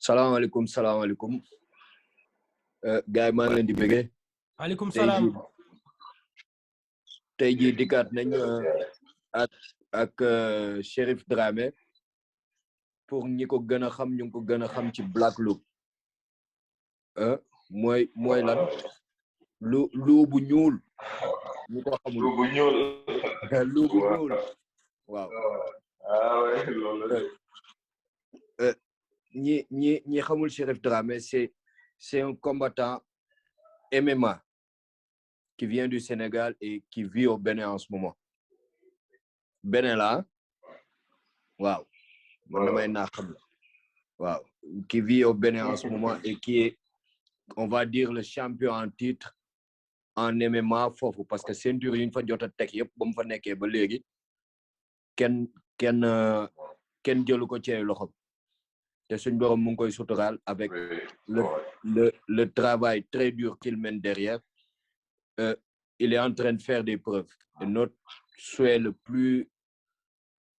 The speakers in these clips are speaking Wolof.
salaamaaleykum gars yi maa ngi leen di bëggee. Aleykum salaam. tey jii dikkaat nañ ak Cherif Dramé pour ñi ko gën a xam ñu ngi ko gën a xam ci Black Loop mooy lan lu bu ñuul ñu ko xamul lu bu ñuul lu bu ñuul waaw ñi xamul Cherif Dramé c'est un combattant MMA qui vient du Sénégal et qui vit au Bénin en ce moment. Bénin là, wow. Wow. Qui vit au Bénin en ce moment et qui est, on va dire, le champion en titre en MMA fofu parce que ceinture une fois jota tek yépp bam fa nekké ba légui ken jëlu ko ci loxom té suñ borom mu ngi koy sutural avec le travail très dur qu'il mène derrière. Il est en train de faire des preuves. Et notre souhait le plus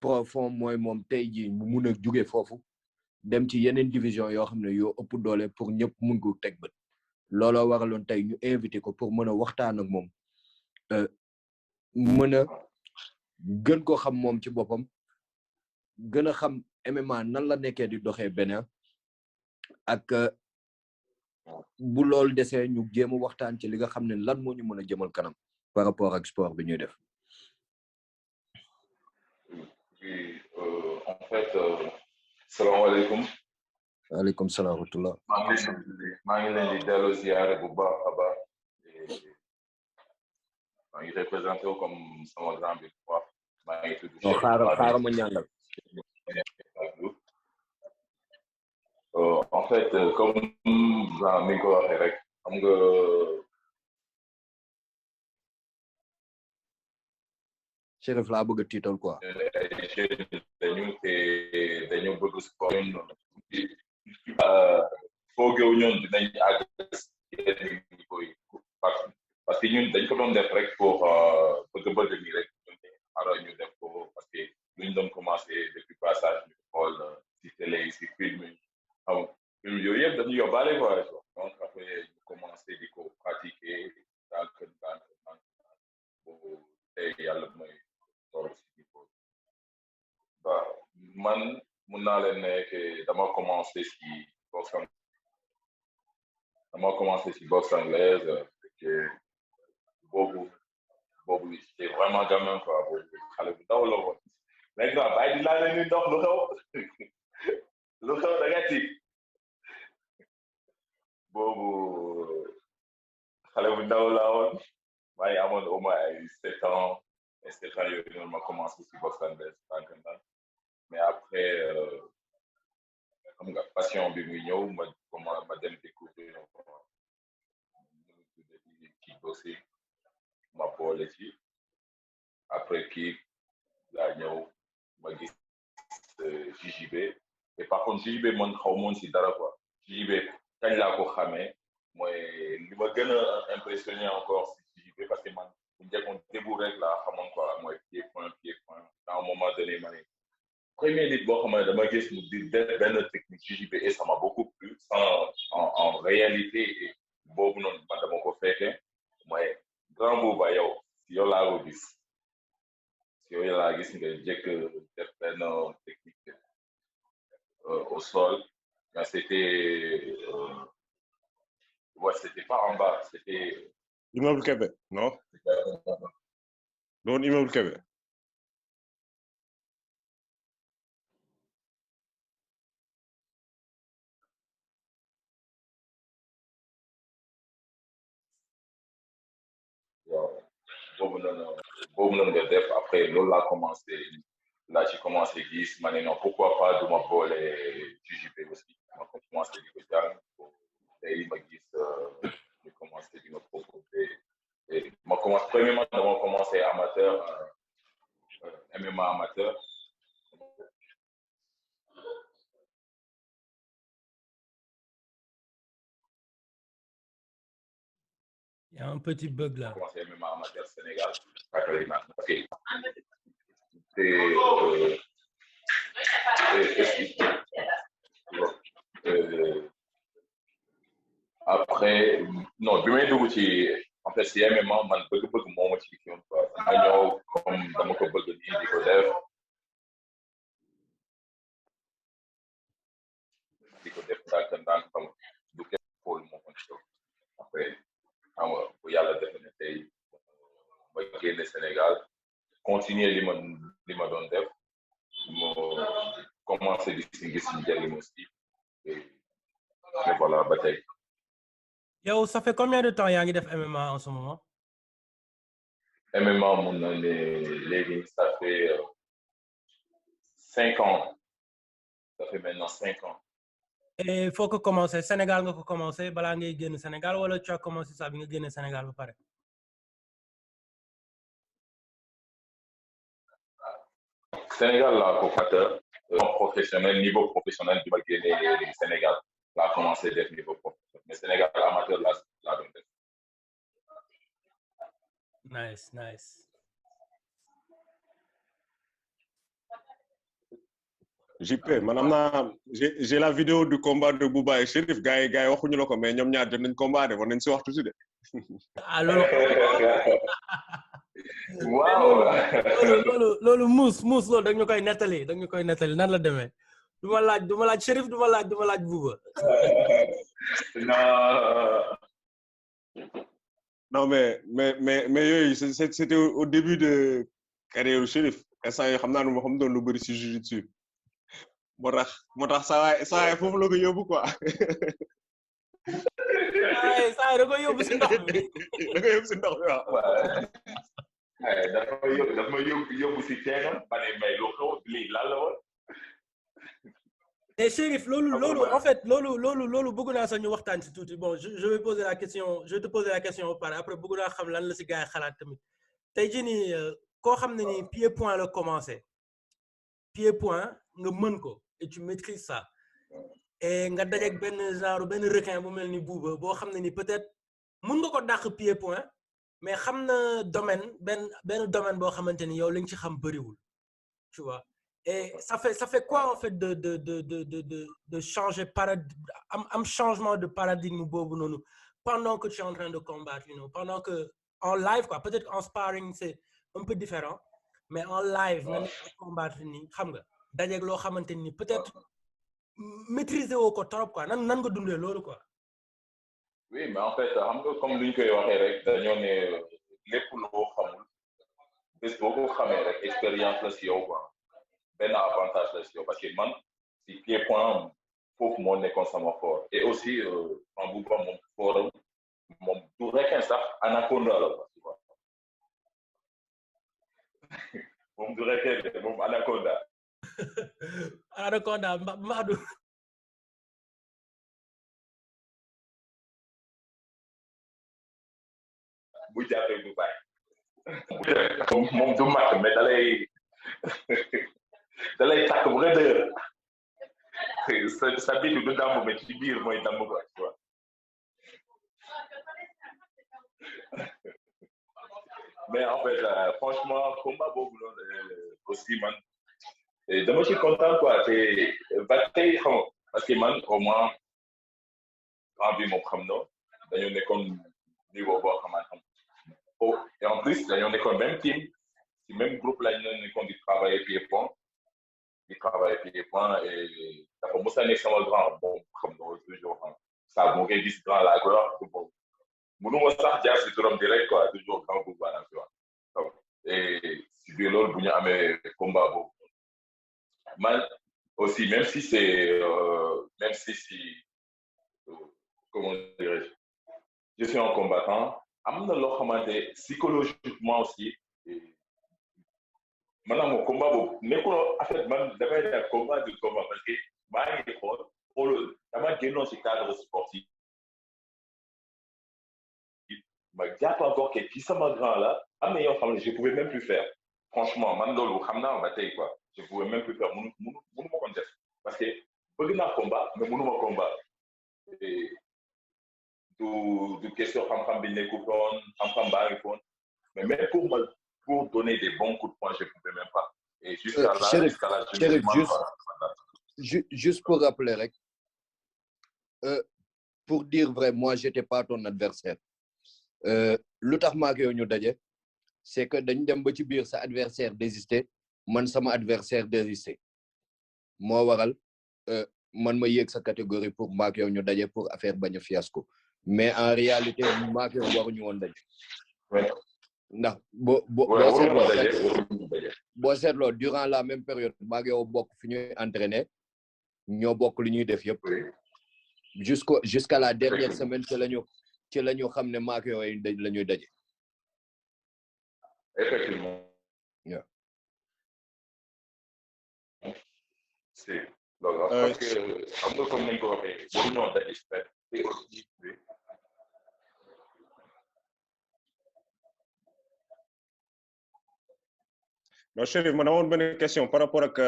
profond, moi, mon tayji, mu mëna jugé fofu dem ci yenen division yo xamné yo ëpp doolé pour ñëpp mën ko tek bëtt. Lolo waralon tay ñu invité ko pour mëna waxtaan ak mom. Mëna gën ko xam mom ci bopam, gëna xam MMA nan la nekké di doxé Bénin ak bu lool déssé ñu jéem waxtaan ci li nga xamné lan mo ñu mëna jëmal kanam par rapport ak sport bi ñuy def. Oui, en fait, salam alaikum. Alaikum salam wa rahmatullah. maa ngi leen di dellu ziyaare bu baax a baax. maa ngi représenté comme sama grand bi quoi. maa ngi tudd xaaral ma ñaanal. En fait, comme genre ni ko waxee rek xam nga Cherif laa bëgg a tiital quoi. dañu bëgg sport foogewu ñoon dinañ àgg yenn niveau yi parce que ñun dañ ko doon def rek pour bëgg nii rek alors ñu def ko parce que luñ doon commencé depuis passage ñu xool si télé yi si film yi xam film yooyu yëpp dañu yóbbaale quoi donc après ñu commencé di ko pratiquer ndànk tey yàlla mooy toll si niveau ba man mun naa leen ne que dama commencé si boxe anglaise que boobu c'est vraiment gamin quoi boobu xale bu ndaw la woon léegi nag bàyyi di laa leen ni ndox lu xew da nga tiit boobu xale bu ndaw laa woon maa ngi amoon au moins ay 7 ans yooyu noonu ma commencé si boxe anglaise mais après xam nga passion bi muy ñëw ma dem découvrir kickboxing ma boole ci après kii laa ñëw ma gis JJB et par contre JJB man xaw moon si dara quoi JJB kañ laa ko xamee mooy li ma gën a impressionné encore si JJB parce que man bu njëkkoon début rek laa xamoon quoi mooy pied point à un moment donné ma ne premier nit boo xam ne dama gis mu di benn technique JJB et ça m'a beaucoup plu en réalité boobu noonu man dama ko fekkee mooy grand booba yow laa ko gis yow laa gis nga jëkk def benn technique au sol mais c'était pas en bas c'était immeuble Kébé non non immeuble Kébé boobu noonu nga def après loolu laa ci commencé gis ma ne non pourquoi pas du ma boole JJB aussi ma commencé di ko jàng tey ma gis ñu commencé di ma proposer ma commencé premièrement dama commencé amateur MMA amateur Il y a un petit bug là. Commencé MMA amateur Sénégal. Ok. non bi may dugg ci en fait si MMA man bëgg-bëgg moo ma ci kii quoi dama ñëw comme dama ko bëgg nii di ko def ndànk xam du kenn xool moo ko ci après xam nga bu yàlla def ne tey ma génne Sénégal continuer li ma doon def moo commencé di si gis njëriñ aussi et voilà ba tey. Yow ça fait combien de temps yaa ngi def MMA en ce moment? MMA mun na ne léegi ça fait 5 ans. Ça fait maintenant 5 ans. Et faut que commencer Sénégal nga ko commencé balaa ngay génn Sénégal wala tu as commencé ça bi nga génne Sénégal ba pare? Sénégal laa ko fàtte professionnel niveau professionnel bi ma génnee Sénégal laa commencé def niveau professionnel mais Sénégal amateur laa doon def. Nice. JP man am naa j'ai la vidéo du combat de Bouba et Chérif gars yi waxuñu la ko mais ñoom ñaar jot nañ combat de war nañ si wax tuuti de. Ah loolu muus loolu da ñu koy nettali nan la demee du ma laaj Chérif du ma laaj Bouba. non mais yooyu c'était au début de carrière Chérif instant yoo xam naa ne moo xam doon lu bëri si jiu-jitsu moo tax saa waay foofu la ko yóbbu quoi. saa waay da ko yóbbu si ndox mi. waaw. dafa ma yóbbu si teenam ba ne may loo xaw lii lan la woon. Et Chérif loolu en fait loolu bëgg naa sax ñu waxtaan si tuuti bon je vais te poser la question par après bëgg naa xam lan la si gars yi xalaat tamit tey jii nii koo xam ne nii pied-point la commencé pied-point nga mën ko et tu maîtrises ça et nga dajeeg benn requin bu mel ni Bouba boo xam ne ni peut-être mën nga ko dàq pied-point mais xam na benn domaine boo xamante ni yow li nga ci xam bëriwul tu vois. Et ça fait quoi en fait de changer changement de paradigme boobu noonu pendant que tu es en train de combattre pendant que en live quoi peut-être en sparring c'est un peu différent mais en live nga nekk combattre nii xam nga dajeeg loo xamante ni peut-être maîtriser woo ko trop quoi nan nga dundee loolu quoi. Oui mais en fait xam nga comme li ñu koy waxee rek dañoo ne lépp loo xamul bés boo ko xamee rek expérience la si yow quoi. benn avantage la si yow parce que man si pied-point foofu moo nekkoon sama fort et aussi en Bouba moom forum moom du requin sax anaconda la tu vois moom du requin moom anaconda. anaconda Madou. bu jàppee du bàyyi moom du mat mais da lay tàkk bu nga dëgër sa biir du damm mais ci biir mooy damm quoi tu vois. mais en fait franchement combat boobu noonu aussi man dama ci content quoi te ba tey xam nga parce que man au moins grand bi moom xam na dañoo nekkoon niveau boo xamante et en plus dañoo nekkoon même team ci même groupe lañ nekkoon di travailler pied-point et dafa mos a nekk sama grand bon xam nga toujours ça moo koy gis grand laa koy wax bon mënuma sax jaar si turam direct quoi toujours grand bu baax tu vois et si biir loolu bu ñu amee combat boobu man aussi même si comment dirais-je je suis un combattant am na loo xamante psychologiquement aussi maanaam combat boobu nekkul en fait man damay def combat parce que maa ngi xool dama génnoon ci cadre sportif ma jàpp encore que ci sama grand là am na yoo xam ne je pouvais même plus faire franchement man loolu xam naa ba tey quoi je pouvais même plus faire mënu ma ko def parce que bëgg naa combat mais mënu ma combat du question xam-xam bi nekkul woon xam-xam baa ngi foon mais même pour donner des bons coups de poing je pouvais même pas et jusqu'à là Chérif, juste pour rappeler rek pour dire vrai, moi j'étais pas ton adversaire lu tax maak yow ñu daje c'est que dañ dem ba ci biir sa adversaire désisté man sama adversaire désisté moo waral man ma yéeg sa catégorie pour maak yow ñu daje pour affaire bañ a fiasco mais en réalité maak yow waruñu woon daje ndax boo seetloo durant la même période maak yow bokk fi ñuy entraîner ñoo bokk lu ñuy def yëpp jusqu'à la dernière semaine ci la ñu xam ne maak yow la ñuy daje. Effectivement. Yeah. Si. Donc, parce que xam nga comme ni ko waxee bu ñoo daje non Chérif man amoon benn question par rapport ak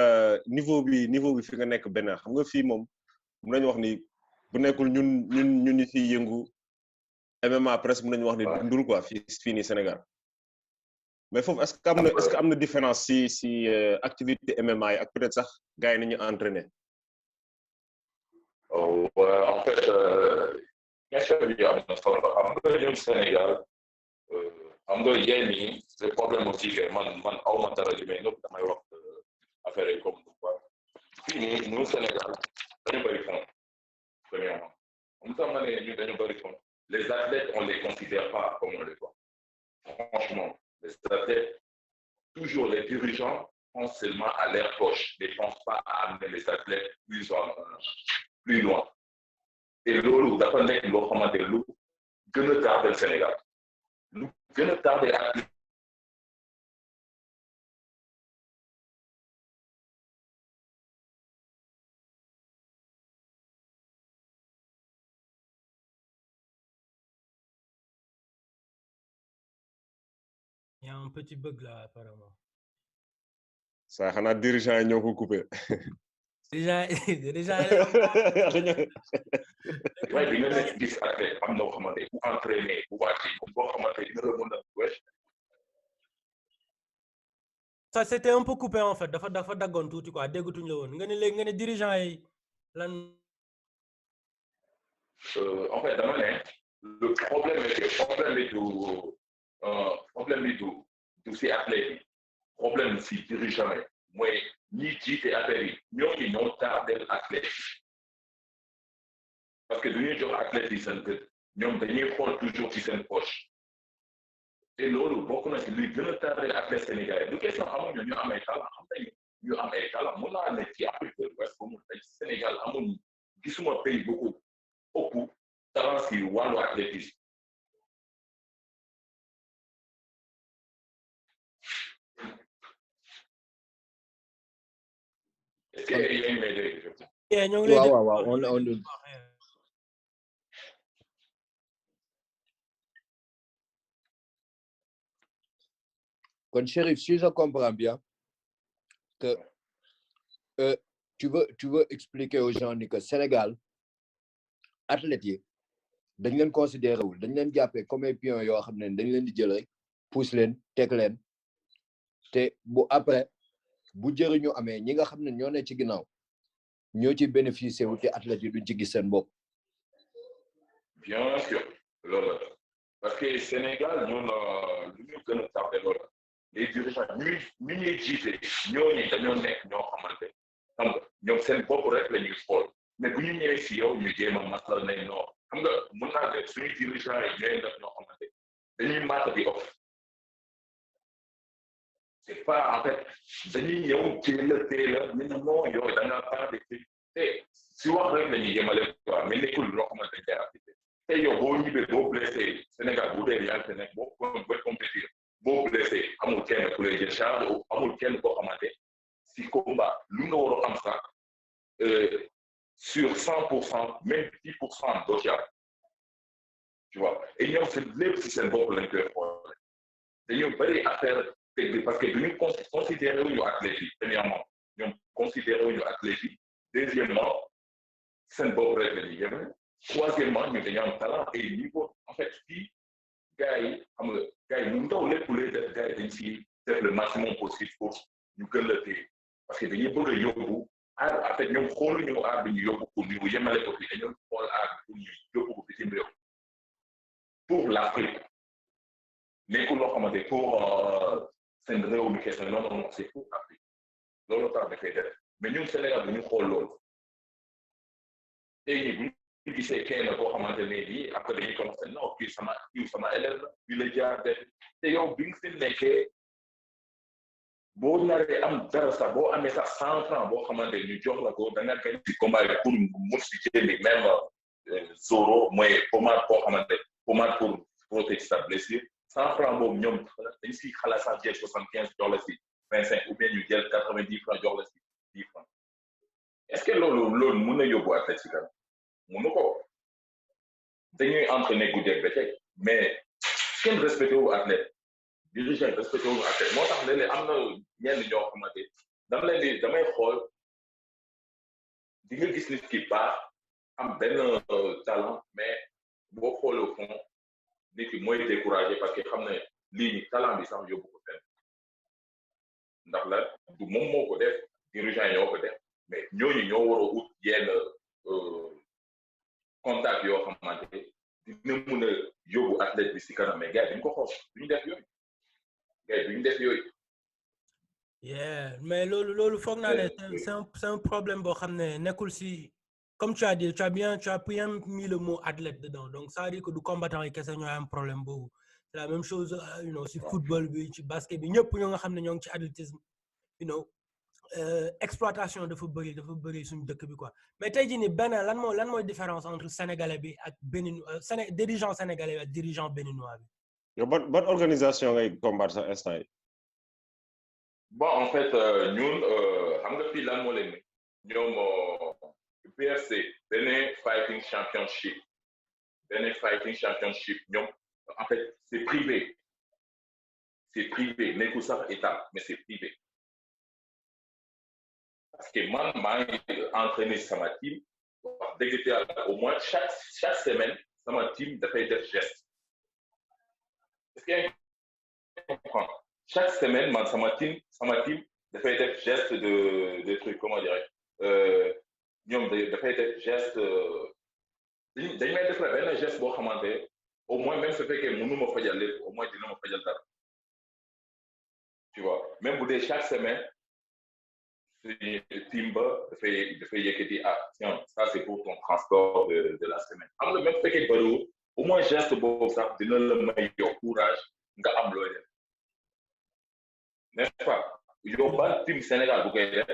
niveau bi fi nga nekk benn xam nga fii moom mën nañu wax ni bu nekkul ñun ñu fi yëngu MMA presque mën nañu wax ni dundul quoi fii nii Sénégal mais foofu est-ce que am na différence si activité MMA yi ak peut-être sax gars yi nañu entraîner. En fait question bi am na solo xam nga ñun Sénégal xam nga yéen ñi le problème aussi que man aw ma dara li mais ñëpp damay wax affaire yi comme quoi fii nii ñun Sénégal dañu bëri fond premièrement mu tax ma ne ñu dañu bëri fond les athlètes on les considère pas comme on les voit franchement les athlètes toujours les dirigeants pensent seulement à leur poche ne pensent pas à amener les athlètes plus loin et loolu dafa nekk loo xamante lu gën a tardé Sénégal lu gën a tardé ak Il y a un petit bug là apparemment. Ça xanaa dirigeant yi ñoo ko coupé. dirigeant waaye bi nga nekk gis athlète am na xamante bu entraîné bu wàcce boo xamante dina la mën a wesh. Ça c'était un peu coupé en fait dafa daggoon tuuti quoi déggatuñ la woon nga ne léegi nga ne dirigeant yi lan. En fait dama ne le problème est que problème bi du si athlète yi problème si dirigeant yi mooy ñi jiite affaire yi ñooñu ñoo tardé athlète parce que duñuy jox athlète yi seen kër ñoom dañuy xool toujours ci seen poche te loolu bokk na si luy gën a tardé athlète sénégalais du question amuñu ñu am ay talent xam nañu ñu am ay talent mën naa ne ci Afrique de l'Ouest ba mu tey Sénégal amuñ gisuma pays beaucoup ëpp talent si wàllu athlétisme. Est-ce que yéen may dégg? waaw kon Chérif si je comprends bien que tu veux expliquer aux gens ni que Sénégal athlètes yi dañ leen considéré wul dañ leen jàppee comme ay pions yoo xam ne dañ leen di jël rek pousse leen teg leen te bu après bu jëriñu amee ñi nga xam ne ñoo ne ci ginnaaw ñoo ci bénéficier wu te athlètes yi duñ ci gis seen bopp. Bien sûr loolu parce que Sénégal ñun lu ñu gën a tardé loolu les dirigeants ñi ñuy jiite ñooñu dañoo nekk ñoo xamante xam nga ñoom seen bopp rek la ñuy xool mais bu ñu ñëwee si yow ñu jéem a matal nañ noo xam nga mën naa def suñu dirigeants yi ñooy def ñoo xamante dañuy màtt di off c'est pas en fait dañuy ñëw teel a ñu ne non yow da nga tardé te si wax rek la ñuy yemale quoi mais nekkul loo xamante ne activité te yow boo ñibbee boo blessé Sénégal bu dee yaa ngi nekk boo compétir boo blessé amul kenn ku lay jël charge amul kenn koo xamante si combat lu nga war a am sax sur 100% même 10% doo ci am tu vois et ñoom seen lépp si seen bopp lañ koy xool dañoo bëri affaire technique parce que duñu considéré wuñu athlètes yi premièrement ñoom considéré wuñu athlètes yi deuxièmement seen bopp rek la ñuy yeme troisièmement ñu dañu am talent et niveau en fait fii gars yi xam nga gars yi mu ndaw lépp lay def gars yi dañ si def le maximum possible pour ñu gën la téye parce que dañuy bëgg a yóbbu aar en fait ñoom xooluñu aar bi ñu yóbbu pour ñu yemale ko fii dañoo xool aar bi pour ñu yóbbu pour l'Afrique nekkul loo xamante pour seen réew mi kese non non c'est pour l'Afrique loolu tax dafay def mais ñun Sénégal ñu xool loolu tey jii bu ñu gisee kenn koo xamante ne nii après dañuy commencé non kii sama élève la bii la jaar def te yow bi nga fi nekkee boo naree am dara sax boo amee sax 100 francs boo xamante ñu jox la ko da nga gañ ci combat bi pour mu si jëndi même Zoro mooy pommade boo xamante pommade pour protéger sa blessure 100 francs boobu ñoom dañ si xalaat sax jël 75 jox la si 25 ou bien ñu jël 90 francs jox la si 10 francs est-ce que loolu mën na yóbbu athlète si kanam mënu ko dañuy entraîner guddeeg bëccëg mais kenn respecté wu athlète dirigeant respecté wu athlète moo tax léeg-léeg am na ñenn ñoo xamante damay xool di nga gis nit ki baax am benn talent mais boo xoolee au fond nit ki mooy découragé parce que xam ne lii ni talent bi sax yóbbu ko fenn ndax la du moom moo ko def dirigeant ñoo ko def mais ñooñu ñoo war a ut yenn contact yoo xamante dina mun a yóbbu athlète bi si kanam mais gars yi duñ ko xool duñu def yooyu gars yi duñu def yooyu. yeah mais loolu foog naa ne c'est un problème boo xam ne nekkul si comme tu as dit tu as bien mis le mot athlète dedans donc ça veut dire que du combattant yi kese ñooy am problème boobu c'est la même chose si football bi ci basket bi ñëpp ñoo nga xam ne ñoo ngi ci athlétisme exploitation dafa bëri suñu dëkk bi quoi mais tey jii nii benn lan mooy différence entre sénégalais bi ak bénin dirigeant sénégalais bi ak dirigeant béninois bi. yow ban organisation ngay combattre sax instant yi. bon en fait ñun xam nga fii lan moo leen ñoom PFC Benin Fighting Championship ñoom en fait c'est privé nekkul sax état mais c'est privé. Parce que man maa ngi entraîné sama team wax dëgg yàlla au moins chaque semaine sama team dafay def geste est-ce que comprend chaque semaine man sama team dafay def geste de truc comment dirais ñoom dafay def geste dañ may def la benn geste boo xamante au moins même su fekkee mënu ma fajal lépp au moins dina ma fajal dara tu vois même bu dee chaque semaine Timba dafay yëkkati tiens ça c'est pour ton transport de la semaine xam nga même fekkee bëriwul au moins geste boobu sax dina la may yow courage nga am looy def n'est-ce pas yow ban team Sénégal bu koy def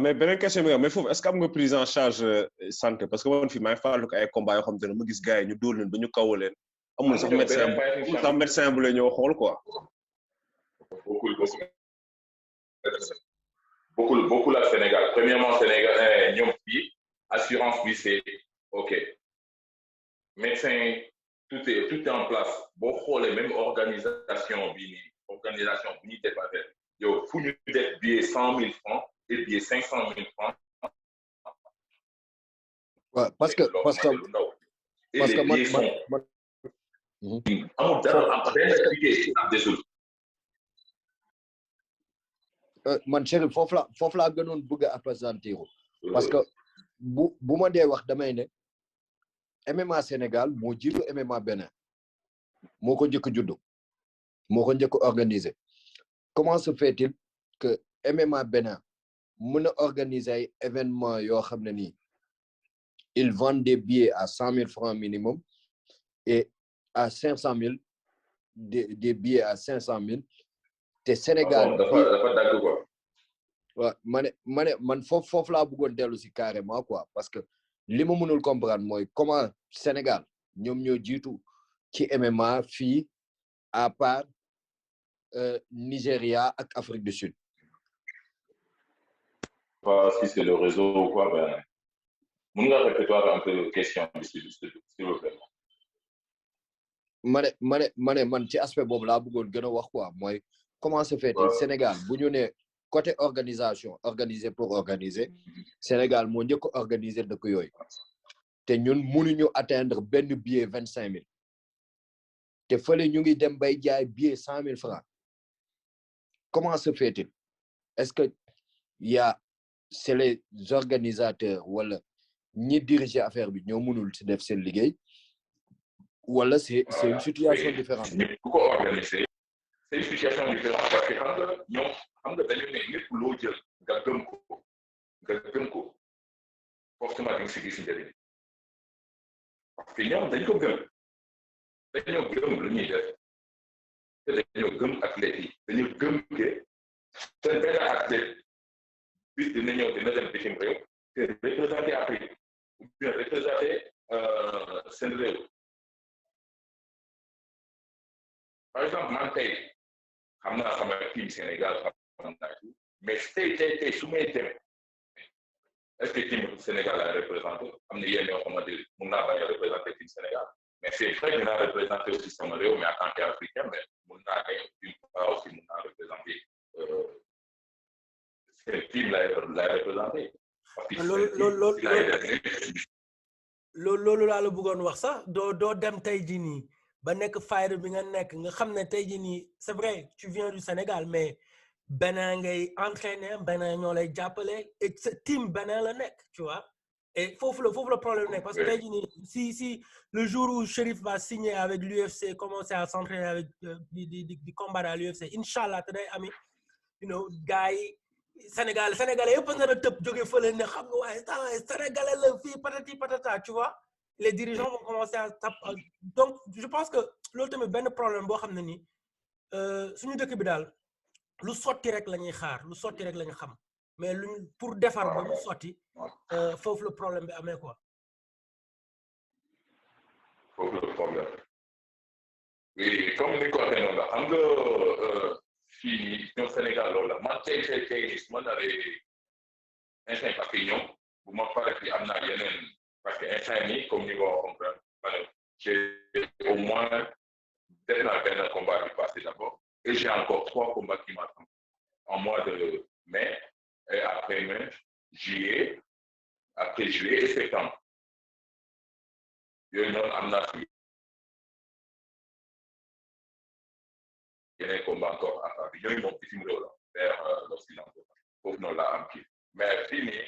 mais beneen question bi nga mais foofu est-ce que am nga prise en charge santé parce que man fii maa ngi fàttaliku ko ay combat yoo xam te ne ma gis gars yi ñu dóor leen ba ñu kaw leen amul sax médecin bu la ñëw xool quoi. beaucoup la Sénégal premièrement Sénégal ñoom fii assurance bi c'est ok médecin tout est en place boo xoolee même organisation bi ñuy def affaire yow fu ñu def billet 100 000 francs et billet 500 000 francs. Ouais, parce que amul dara am benn liggéey ak desul. man Chérif foofu laa gënoon bëgg a appesantir parce que bu ma dee wax damay ne MMA Sénégal moo jiitu MMA Bénin moo ko njëkk juddu moo ko njëkk organiser comment se fait-il que MMA Bénin mën a organiser ay événements yoo xam ne nii ils vendent des billets à 100 000 francs minimum et à 500 000 des billets à 500 000 te Sénégal dafa dagg quoi. waaw man foofu laa bëggoon dellu si carrément quoi parce que li ma mënul comprendre mooy comment Sénégal ñoom ñoo jiitu ci MMA fii à part Nigeria ak Afrique du Sud. Si c'est le réseau ou quoi ben mën nga répéter un peu question bi s'il vous plaît. man ci aspect boobu laa bëggoon gën a wax quoi mooy comment se fait-il Sénégal bu ñu ne côté organisation organiser pour organiser Sénégal moo njëkk a organiser dëkk yooyu te ñun mënuñu atteindre benn billet 25 000 te fële ñu ngi dem bay jaay billet 100 000 francs comment se fait-il est-ce que c'est les organisateurs wala ñi diriger affaire bi ñoo mënul ci def seen liggéey wala c'est une situation différente. ñëpp ku ko organiser c'est une situation différente parce que xam nga ñoom xam nga dañu ne lépp loo jël nga gëm ko forcément di nga si gis njëriñ parce que ñoom dañ ko gëm dañoo gëm lu ñuy def te dañoo gëm athlètes yi dañoo gëm que seen benn athlète bis dina ñëw dina dem bitim réew te représenter Afrique ou bien représenter seen réew par exemple man tey xam naa sama team Sénégal xam naa tout mais tey su may dem est-ce que team Sénégal a représenté am na yenn yoo xamante ni mun naa bañ a représenter team Sénégal mais c'est vrai que dinaa représenter aussi sama réew mais en tant qu'Africain mais mun naa ne aussi mun naa représenter seen team lay représenter. loolu laa la bëggoon wax sax doo dem tey jii nii ba nekk fayda bi nga nekk nga xam ne tey jii nii c'est vrai tu viens du Sénégal mais Bénin ngay entraîner Bénin ñoo lay jàppale et sa team Bénin la nekk tu vois et foofu la problème nekk parce que tey jii nii si le jour où Chérif va signer avec l'UFC commencer à s'entraîner avec di combattre à l'UFC inchallah te day ami you know gars yi Sénégalais yëpp nga tëb jóge fële ne xam nga waaye Sénégalais la fii patati patata tu vois les dirigeants vont commencer à taper donc je pense que loolu tamit benn problème boo xam ne nii suñu dëkk bi daal lu sotti rek la ñuy xaar lu sotti rek la ñu xam mais luñ pour defar ba mu sotti foofu le problème bi amee quoi. foofu le problème oui comme ni ko waxee noonu la xam nga fii ñoom Sénégal loolu la man tey su ma naree instant parce que ñoom bu ma paree fii am naa yeneen parce que instant nii comme ni nga wax comprendre j'ai au moins def naa benn combat bi passé d'abord et j'ai encore 3 combats qui m'attendent en mois de mai et après mai juillet après juillet et septembre yooyu noonu am naa fi yeneen combat encore à part ñooñu moom bitim réew la vers l'Occident foofu noonu la am kii mais fii nii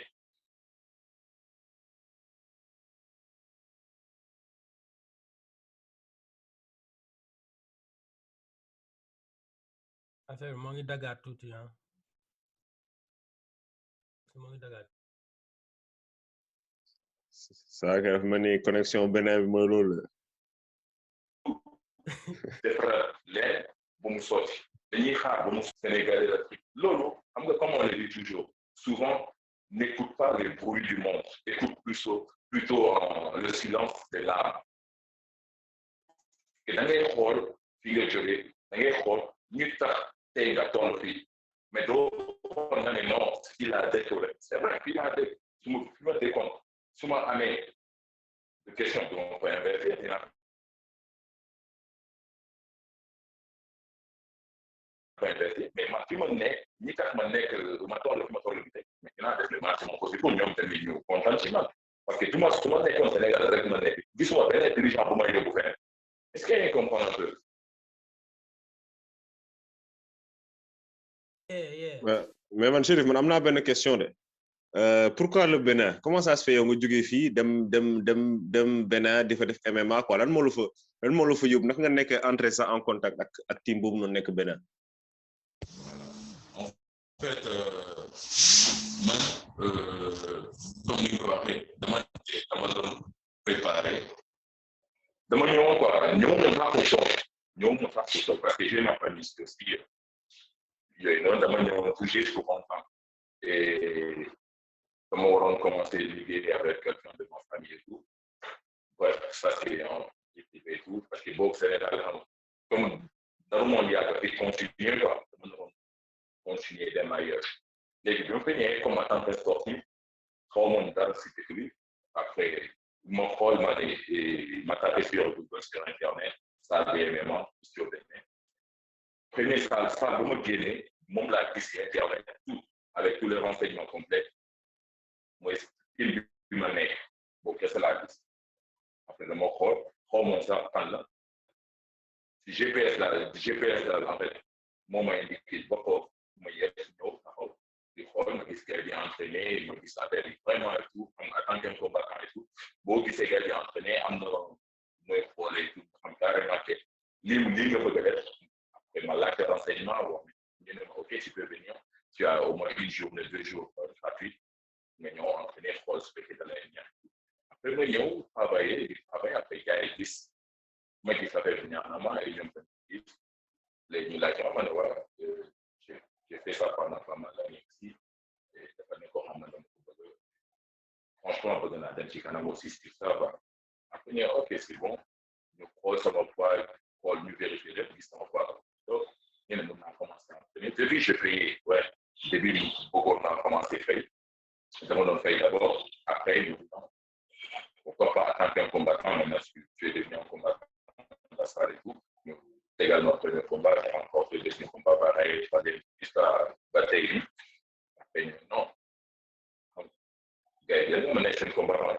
affaire bi moo ngi dagaat tuuti ah moo ngi dagaat. saa nga dafa mel ni connexion beneen bi mooy loolu la. defar leen bu mu sotti dañuy xaar ba mu Sénégalais la loolu xam nga comme on le dit toujours souvent n'écoute pas les bruits du monde écoute plutôt le silence des larmes et da ngay xool fi nga jógee da ngay xool ñu tax tey nga toll fii mais doo xool nga ne non il a décollé c'est vrai qu'il a décollé su ma décoon su ma amee de question bi ma koy inverser dina mais man fi ma nekk ñi tax ma nekk ma toll fi ma toll bi tey mais dinaa def le maximum possible pour ñoom tamit ñu kontaan ci man parce que su ma nekkoon Sénégal rek ma nekk gisuma benn dirigeant bu may yóbbu feneen est-ce que yéen comprendre un peu. mais man Chérif man am naa benn question de pourquoi le Bénin comment ça se fait yow nga jógee fii dem Bénin di fa def MMA quoi lan moo la fa yóbbu naka nga nekk entrer ça en contact ak team boobu noonu nekk Bénin. En fait man comme ni nga ko waxee dama doon préparé dama ñëwoon quoi ñëwoon sax pour choc parce que j'ai ma famille aussi yooyu noonu dama ñëwoon toujours pour comprendre et dama waroon commencer liggéey avec quelqu'un de ma famille et tout bref ça c'est en équipe et tout parce que boobu Sénégal comme normalement yàgg fi continuer quoi dama doon continuer dem ailleurs léegi bi ma fa ñëwee comme en tant que sportif xaw ma dara si dëkk bi après ma xool ma tapé sur Google sur internet salle de MMA sur Bénin première salle bu ma génnee moom laa gis ci internet tout avec tous les renseignements complets mooy film bi ma nekk boobu kese laa gis après dama xool xaw ma sax fan la si GPS la en fait moo ma indiqué ba ko ma yegg ñëw taxaw di xool xool ma gis gars yi entraîné ma gis affaire yi vraiment et tout xam nga en tant que combattant et tout boo gisee gars yi entraîné am na mooy xoolee tout xam carrément que lii nga bëgg a def après ma laajte renseignement wax ñu ne ma ok tu peux venir tu as au moins une journée 2 jours gratuit nga ñëw entraîné xool su fekkee da lay ñaan après ma ñëw travailler après gars yi gis ma gis affaire bi ñaan na ma et ñoom tamit gis léegi ñu laajte ma ne voilà j'ai fait ça pendant pas mal d'années ici et dafa ne ko xam ne dama ko bëgg franchement bëgg naa dem ci kanam aussi si ça va après ñu ok c'est bon ñu xool sama poids xool ñu vérifier lépp gis sama poids donc ñu ne mën naa commencer entraîner début j'ai payé ouais début bëggoon naa commencer fay dama doon fay d'abord après ñu pourquoi pas en tant qu'un combattant maintenant tu es devenu un combattant la salle et tout également premier combat j'ai encore fait deuxième combat pareil troisième jusqu'à bataille après non gars yi dañu mën a seen combattant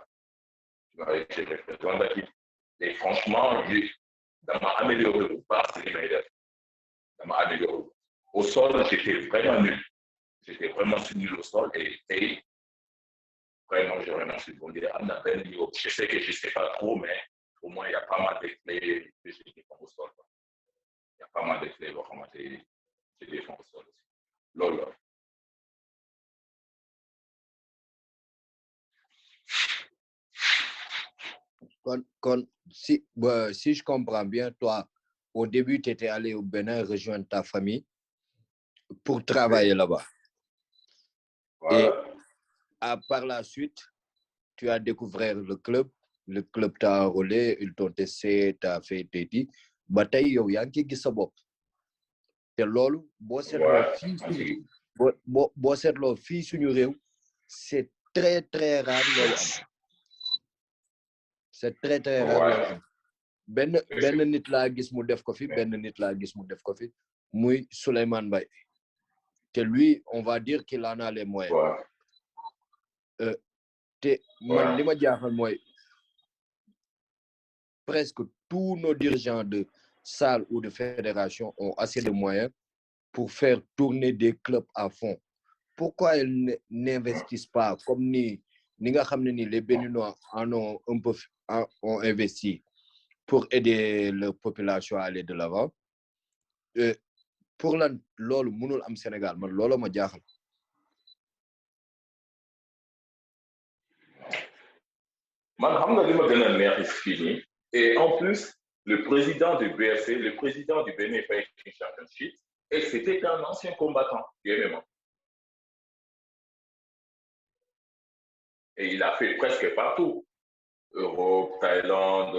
tu vois j'ai représenté et franchement dama amélioré bu baax si li may def dama amélioré au sol j'étais vraiment nul au sol et vraiment je remercie bon Dieu am na benn niveau je sais que je sais pas trop mais au moins il y a pas mal de clés que je défends au sol il y a pas mal de clés boo xamante je défends au sol aussi loolu la Si je comprends bien, toi, au début, tu étais allé au Bénin rejoindre ta famille pour travailler là-bas. Voilà. Et par la suite, tu as découvert le club t'a enrôlé, ils t'ont testé, t'as fait tes ba tey yow yaa ngi gis sa bopp te loolu boo seetloo fii suñu réew c'est très très rare loolu am c'est très très rare loolu am benn nit laa gis mu def ko fi muy Souleymane Mbaye te lui on va dire qu'il en a les moyens te man li ma jaaxal mooy presque tous nos dirigeants de salles ou de fédérations ont assez de moyens pour faire tourner des clubs à fond. Pourquoi ils n'investissent pas comme ni nga xam ne ni les Béninois en ont un peu ont investi pour aider leur population à aller de l'avant pour lan loolu mënul am Sénégal man loolu ma jaaxal. man xam nga li ma gën a neex fii nii et en plus le président du BFC le président du Bénin Fighting Championship et c'était un ancien combattant du MMA et il a fait presque partout Europe Thaïlande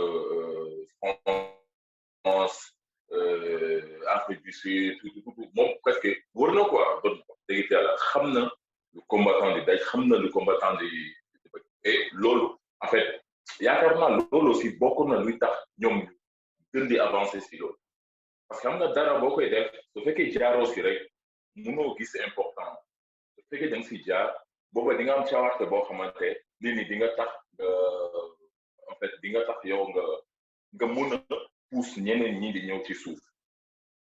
France Afrique du Sud tout moom presque wër na quoi dëgg yàlla xam na le combattant du Daj xam na le combattant du et loolu en fait yaakaar naa loolu aussi bokk na luy tax ñoom gën di avancer si loolu parce que xam nga dara boo koy def su fekkee jaaroo si rek mënoo gis important su fekkee da nga si jaar booba di nga am cawarte boo xamante lii nii di nga tax en fait di nga tax yow nga mun a pousse ñeneen ñi di ñëw ci suuf.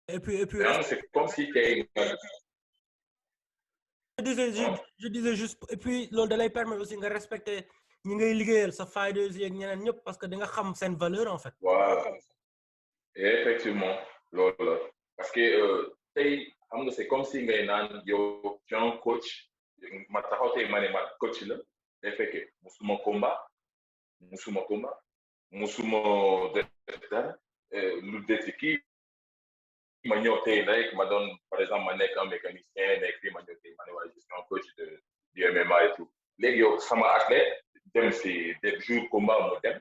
et puis c'est comme si tey je disais juste et puis loolu da lay permettre aussi nga respecter ñi ngay liggéeyal sa fighters yi ak ñeneen ñëpp parce que di nga xam seen valeur en fait. Voilà et effectivement loolu la parce que tey xam nga c'est comme si ngay naan yow tu es un coach ma taxaw tey ma ne ma coach la day fekkee musuma combat def dara lu des kii ma ñëw tey rek ma doon par exemple ma nekk un mécanicien nekk fii ma ñëw tey ma ne waaye je suis un coach du MMA et tout léegi yow sama athlète dem si des jours combat mu dem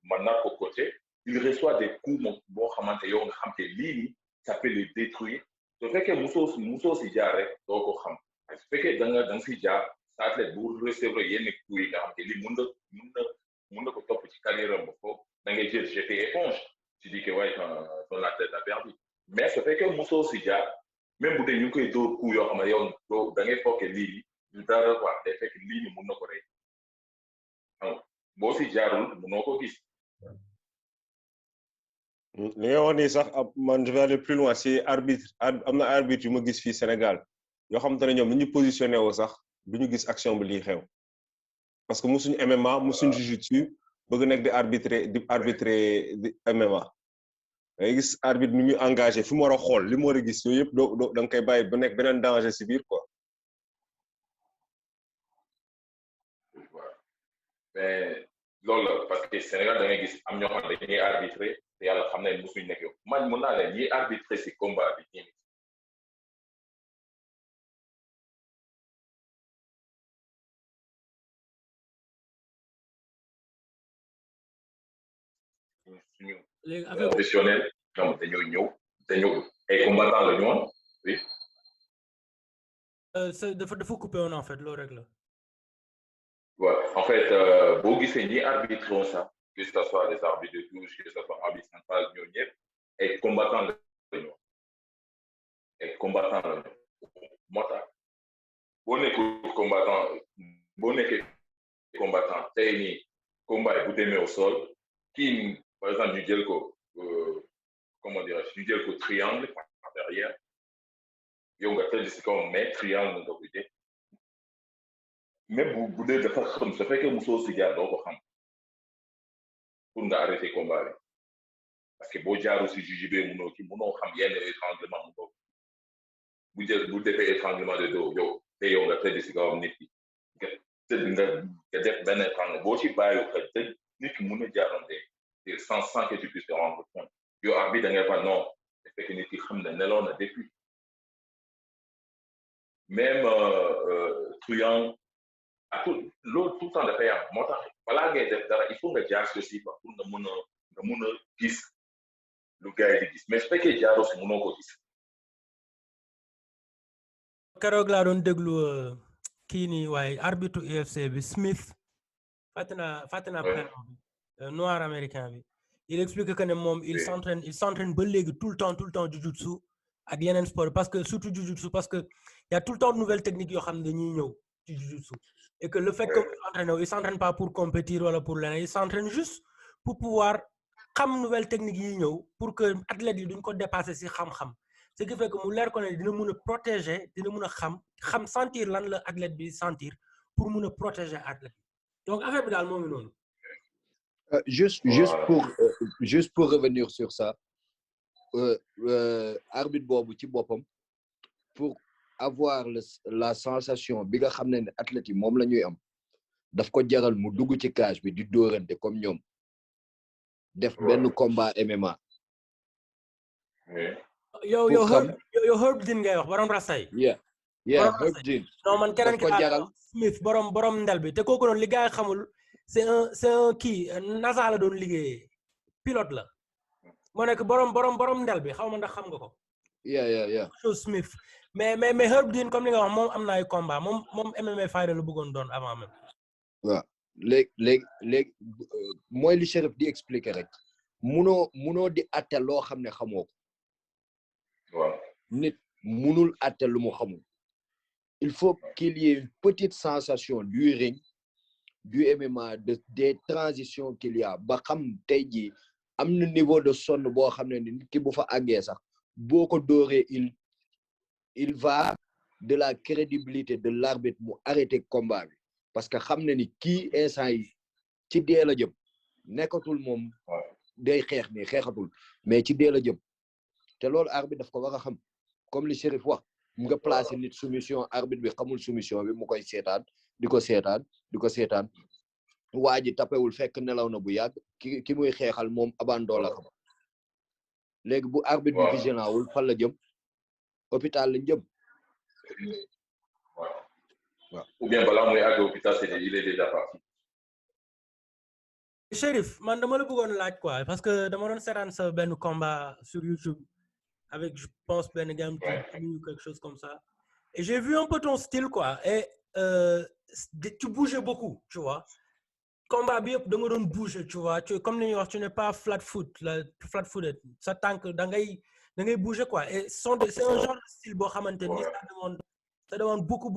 man naa ko coacher il reçoit des coups boo xamante yow nga xam te lii ça peut le détruire su fekkee musoo si jaar rek doo ko xam su fekkee da nga si jaar sa athlète bu recevoir yenn coups yi nga xam te lii mun na ko topp ci carrière am ba foofu da ngay jël jeter éponge tu dis que ouais ton athlète a perdu mais su fekkee musoo si jaar même bu dee ñu koy dóor coups yoo xam ne yow da ngay foog lii du dara quoi day fekk lii ni mun na ko rey boo si jaarul munoo ko gis. li nga wax nii sax man je vais aller plus loin si arbitre am na arbitre yu ma gis fii Sénégal yoo xam te ne ñoom ni ñu positionné woo sax duñu gis action bi lii xew parce que musuñu MMA musuñu jiu-jitsu bëgg nekk di arbitrer di MMA ngay gis arbitre nu muy engagé fi mu war a xool li mu war a gis yooyu yëpp doo da nga koy bàyyi ba nekk beneen danger si biir quoi. mais loolu la parce que Sénégal da ngay gis am ñoo xam ne dañuy arbitrer te yàlla xam ne musuñu nekk yow man mën naa leen ñiy arbitrer si combat bi ñi suñu professionnel ñoom dañoo ñëw dañoo ay combattant la ñu woon oui. dafa coupé woon en fait loolu rek la. Ouais, en fait boo gisee ñi arbitre woon sax que ce soit les arbitres de touche que ce soit arbitre central ñoo ñëpp ay combattant la ñu ay combattant la ñu moo tax boo nekkee combattant tey nii combat bu demee au sol kii par exemple ñu jël ko comment dirais-je ñu jël ko triangle par derrière yow nga tëdd si kaw mais triangle nga ko jël même bu dee dafa xam su fekkee musoo si jaar doo ko xam pour nga arrêter combat bi parce que boo jaaru si JJB munoo xam yenn étranglement bu defee étranglement de dos yow te yow nga tëdd si kawam nit ki nga def benn étrangle boo ci bàyyi ko te nit ki mun a jaarante sans que tu puisses te rendre compte yow arbitre da ngay fa non te fekk nit ki xam ne neloon na depuis même triangle ak loolu tout le temps dafay am moo tax balaa ngay def dara il faut nga jaar si aussi pour nga mun a gis lu gars yi di gis mais su fekkee jaaroo si munoo ko gis. keroog laa doon déglu kii nii waaye arbitre UFC bi Smith fàtte naa prénom bi noir américain bi il explique que ne moom il s'entraîne ba léegi tout le temps jujutsu ak yeneen sport parce que surtout jujutsu parce que y a tout le temps de nouvelles techniques yoo xam ne dañuy ñëw ci jujutsu et que le fait que il s'entraîne pas pour compétir wala pour leneen il s'entraîne juste pour pouvoir xam nouvelles techniques yi ñëw pour que athlètes yi duñ ko dépasser ci xam-xam ce qui fait que mu leer ko ne dina mun a protéger dina mun a xam sentir lan la athlète bi sentir pour mun a protéger athlète bi donc affaire bi daal moo ngi noonu. juste pour revenir sur ça arbitre boobu ci boppam pour avoir la sensation bi nga xam ne athlètes yi moom la ñuy am daf ko jaral mu dugg ci cage bi di dóorante comme ñoom def benn combat MMA. yow Herb Dean ngay wax borom rastay. Herb Dean. non man keneen ki jaral Smith borom ndel bi te kooku noonu li gars yi xamul c'est un kii NASA la doon liggéeyee pilote la moo nekk borom ndel bi xaw ma ndax xam nga ko. Smith mais Herb Dean comme li nga wax moom am na ay combat moom MMA fighter la bëggoon doon avant même. waaw léegi mooy li Chérif di expliquer rek munoo di atte loo xam ne xamoo ko. waaw nit munul atte lu mu xamul. il faut qu'il y ait une petite sensation du ring du MMA des transitions qu'il y a ba xam tey jii am na niveau de sonn boo xam ne nit ki bu fa àggee sax boo ko dooree il va de la crédibilité de l'arbitre mu arrêter combat bi parce que xam na ni kii instant yi ci dee la jëm nekkatul moom day xeex ni xeexatul mais ci dee la jëm te loolu arbitre daf ko war a xam comme li Chérif wax mu nga placer nit soumission arbitre bi xamul soumission bi mu koy seetaan di ko seetaan waa ji tapewul fekk nelaw na bu yàgg ki muy xeexal moom abandon la xam léegi bu arbitre bi vigilant wul fan la jëm hôpital lañ jëm. ou bien balaa muy àgg hôpital il est déjà parti. Chérif man dama la bëggoon laaj quoi parce que dama doon seetaan sa benn combat sur YouTube avec je pense benn gamme ou quelque chose comme ça et j'ai vu un peu ton style quoi et tu bougeais beaucoup tu vois combat bi yëpp da nga doon bouger tu vois comme ni ñuy wax tu n'es pas flat-footed sa tànk da ngay bouger quoi et c'est un genre de style boo xamante ni ça demande beaucoup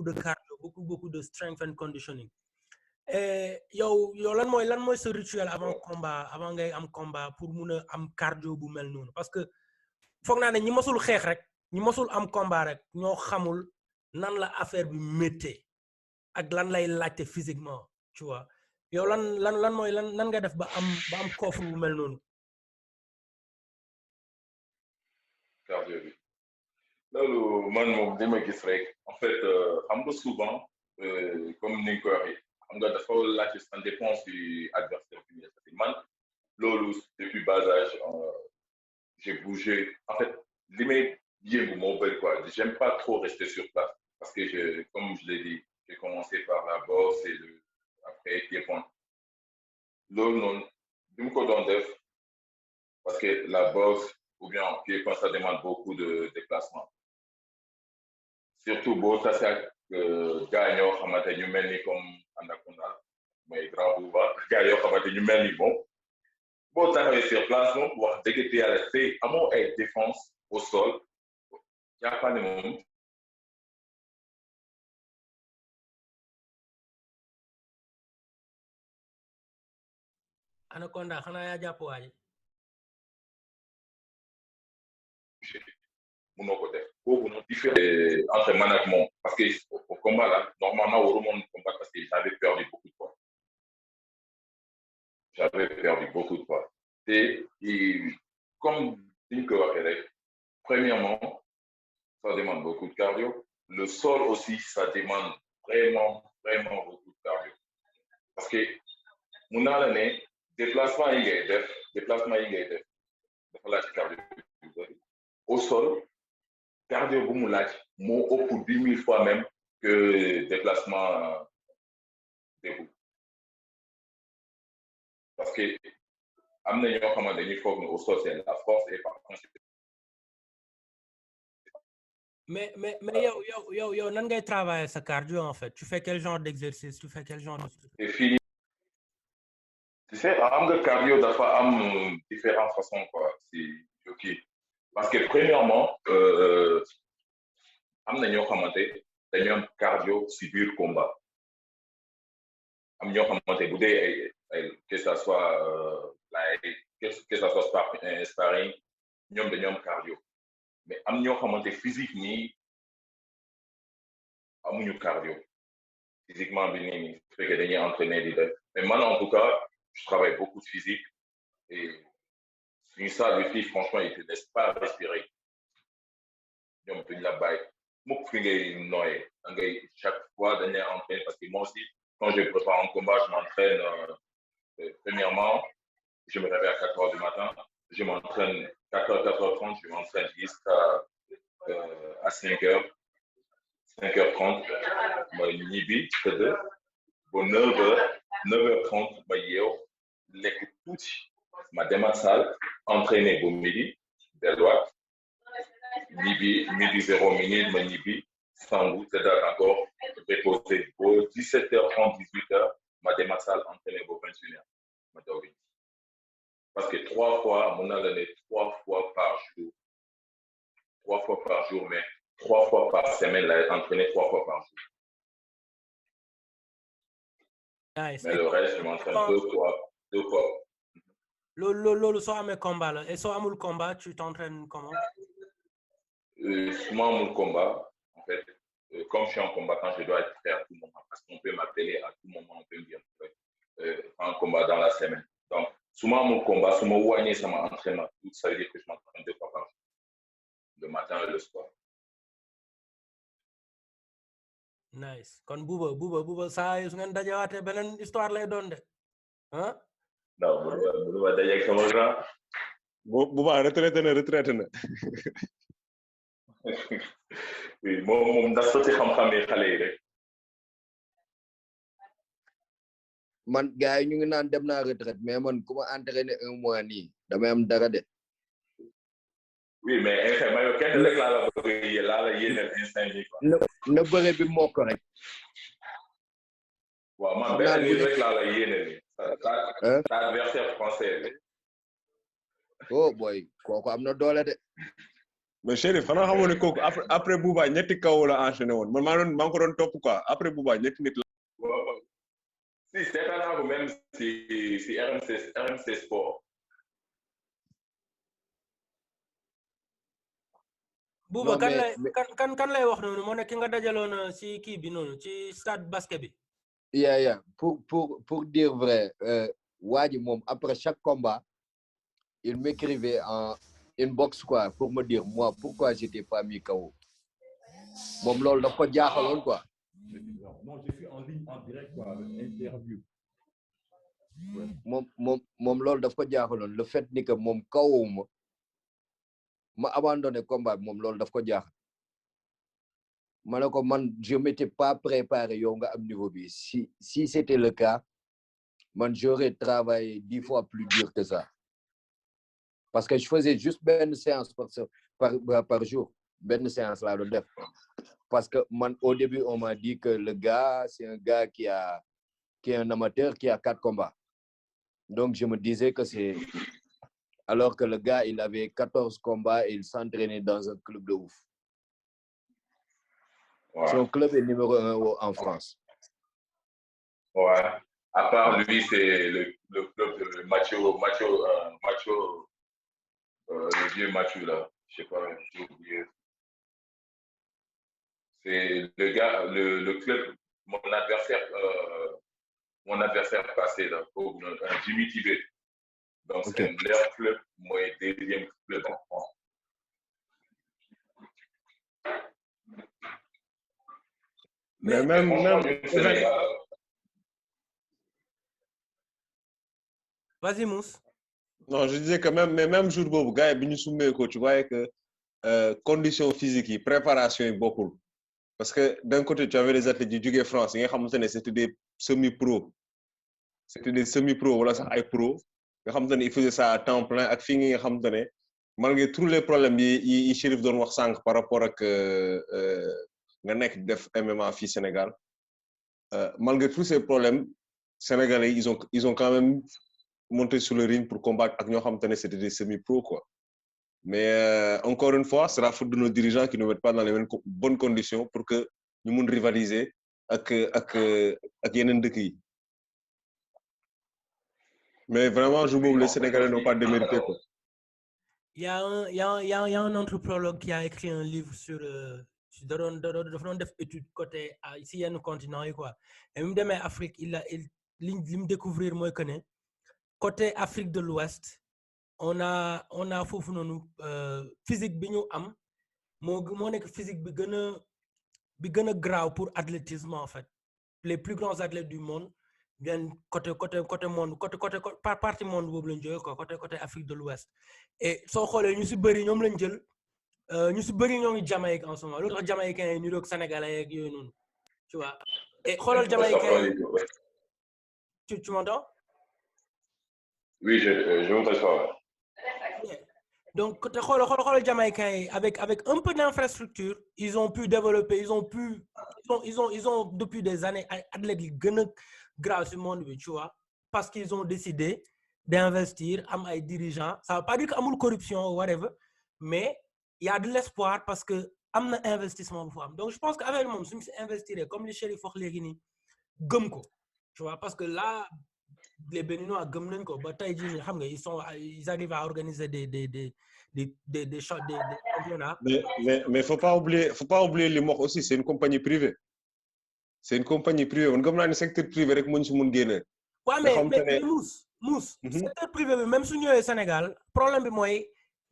de cardio beaucoup de strength and conditioning et yow lan mooy ce rituel avant ngay am combat pour mun a am cardio bu mel noonu parce que foog naa ne ñi mosul xeex rek ñi mosul am combat rek ñoo xamul nan la affaire bi méttee ak lan lay laajte physiquement tu vois yow lan mooy nan nga def ba am coffre bu mel noonu. cardio bi loolu man moom li ma gis rek en fait xam nga souvent comme ni nga ko waxee xam nga dafa laajte ça dépend du adversaire bi man loolu depuis bas âge j'ai bougé en fait li may yëngu moo bëri quoi j'aime pas trop rester sur place parce que comme je l'ai dit j'ai commencé par la boxe et après pied-point loolu noonu bi mu ko doon def parce que la boxe ou bien pied-point ça demande beaucoup de déplacement surtout boo tase ak gars ñoo xamante ñu mel ni comme Anaconda mooy grand bouba gars yoo xamante ñu mel ni bon boo taxawee sur place moom wax dëgg yàlla c'est amoo ay défense au sol jàppane moom Anaconda xanaa yaa jàpp waaji munoo ko def boobu noonu différent entre man ak moom parce que au combat là normalement waru moon combat parce que j'avais perdu beaucoup de poids et comme ni ko waxee rek premièrement ça demande beaucoup de cardio le sol aussi ça demande vraiment beaucoup de cardio parce que mun naa la ne déplacement yi ngay def dafa laaj cardio au sol cardio bu mu laaj moo ëpp 10 000 fois même que déplacement debout parce que am na ñoo xamante dañuy foog ne au sol c'est la force et par contre mais yow nan ngay travailler sa cardio en fait tu fais quel genre d'exercice tu fais quel genre de c'est fini tu sais am nga cardio dafa am différentes façons quoi c'est ok parce que premièrement am na ñoo xamante dañu am cardio si biir combat am ñoo xamante bu dee ay que ça soit sparring ñoom dañu am cardio mais am ñoo xamante physique nii amuñu cardio physiquement bi nii su fekkee dañuy entraîner di def mais man en tout cas je travaille beaucoup de physique et une salle de filles franchement ils te laissent pas respirer ñoom duñ la bàyyi mukk fi ngay noyé da ngay chaque fois dañ lay entraîner parce que moi aussi quand je prépare un combat je m'entraîne premièrement je me réveille à 4h du matin je m'entraîne 4h30 je m'entraîne jusqu'à 5h 5h30 ma ñibbi tëdd ba 9h30 ma yeew lekk tuuti ma demaat salle entraîner ba midi delluwaat midi 0 minute ma ñibbi sangu tëddaat encore reposer ba 17h30 18h ma demaat salle entraîner ba 21h ma doog parce que 3 fois mun naa la ne 3 fois par jour mais 3 fois par semaine lay entraîner 3 fois par jour. Nice. Mais le reste je m'entraîne 2 fois. loolu soo amee combat la et soo amul combat tu t'entraînes comment? Souvent mon combat en fait comme je suis un combattant je dois être prêt à tout moment parce qu'on peut m'appeler à tout moment on peut me dire un combat dans la semaine donc souvent mon combat su ma wàññee sama entraînement tout ça veut dire que je m'entraîne 2 fois par jour le matin et le soir. Nice kon buuba saa su ngeen dajewaatee beneen histoire lay doon de ah. non bu ma dajeeg sama grand. buuba retraité na. oui moom ndax sotti xam-xam yi xale yi rek. man gars yi ñu ngi naan dem naa retraite mais man ku ma entraîné 1 mois nii damay am dara de. oui mais instant mayo kenn rek laa la yéenal instant yi quoi. na bëre bi mokk rek. waaw man benn nit rek laa la yéenal ta adversaire français bi. oh boy kooku am na doole de. mais Chérif xanaa xamoon ne kooku après Bouba ñetti kaw la enchaîné woon man maa ngi ko doon topp quoi après Bouba ñetti nit la. waaw si seetaan naa ko même si RMC Sport. Bouba non mais kan lay wax noonu moo ne ki nga dajaloon ci kii bi noonu ci stade basket bi. yeah pour dire vrai waa ji moom après chaque combat il m'écrivait en inbox quoi pour me dire moi pourquoi j'étais pas mis KO moom loolu daf ko jaaxaloon quoi. Non, j'ai fait en ligne en direct quoi avec interview. moom loolu daf ko jaaxaloon le fait ni que moom kawuma ma abandonné combat bi moom loolu daf ko jaaxal ma ne ko man je m'étais pas préparé yow nga am niveau bi si c'était le cas man j'aurais travaillé 10 fois plus dur que ça parce que je faisais juste benn séance par jour benn séance laa doon def parce que man au début on m'a dit que le gars c'est un gars qui est un amateur qui a 4 combats. Donc, je me disais que c'est... Alors que le gars, il avait 14 combats et il s'entraînait dans un club de ouf. Ouais. Son club est numéro 1 en France. Ouais. À part lui, c'est le club de Macho, le vieux Macho, là. Je sais pas, j'ai oublié. C'est le gars, le club, mon adversaire passé, là, Jimmy Tibet. Donc, Ok. c'est leur club, moi, deuxième club en France. mais Franchement, du Sénégal. Vas-y Mousse. non je disais que même jour boobu gars yi bi ñu summee ko tu voyais que conditions physiques yi préparation yi bokkul parce que d'un côté tu avais les athlètes yu jógee France yi nga xamante ne c'était des semi-pro wala sax ay pro nga xamante ne ils faisaient ça à temps plein ak fii nga xamante ne malgré tous les problèmes yi Chérif doon wax sànq par rapport ak nga nekk def MMA fii Sénégal malgré tous ces problèmes sénégalais ils ont quand même monté sur le ring pour combattre ak ñoo xamante ne c'était des semi-pro quoi mais encore une fois c'est la faute de nos dirigeants qui ne mettent pas dans les bonnes conditions pour que ñu mun rivaliser ak yeneen dëkk yi mais vraiment jour boobu les Sénégalais n'ont pas démérité quoi. Il y a un anthropologue qui a écrit un livre sur dafa doon def étude côté si yenn continent yi quoi et mu demee Afrique li mu découvrir mooy que ne côté Afrique de l'Ouest on a foofu noonu physique bi ñu am moo nekk physique bi gën a graaw pour athlétisme en fait les plus grands athlètes du monde viennent côté monde côté partie monde boobu lañ jógee quoi côté Afrique de l'Ouest et soo xoolee ñu si bëri ñoom lañ jël ñu si bëri ñoo ngi Jamaïque en ce moment loolu tax Jamaïcains yi ñu doog Sénégalais yeeg yooyu noonu tu vois et xoolal Jamaïcains yi tu m'entends? Oui, je vous reçois. Donc xoolal Jamaïcains yi avec un peu d'infrastructure ils ont pu développer ils ont depuis des années ay athlètes yi gën a grave ci monde bi tu vois parce qu'ils ont décidé d'investir am ay dirigeants ça veut pas dire que amul corruption ou whatever mais il y a de l'espoir parce que am na investissement bu fa am donc je pense que avec moom suñu si investir comme li Chérif wax léegi nii gëm ko tu vois parce que là les Béninois gëm nañ ko ba tey jii nii xam nga ils arrivent à organiser des championnats. mais faut pas oublier li mu wax aussi c'est une compagnie privée man gëm naa ne secteur privé rek muñ si mun génne. waaw mais Mousse secteur privé bi même su ñëwee Sénégal problème bi mooy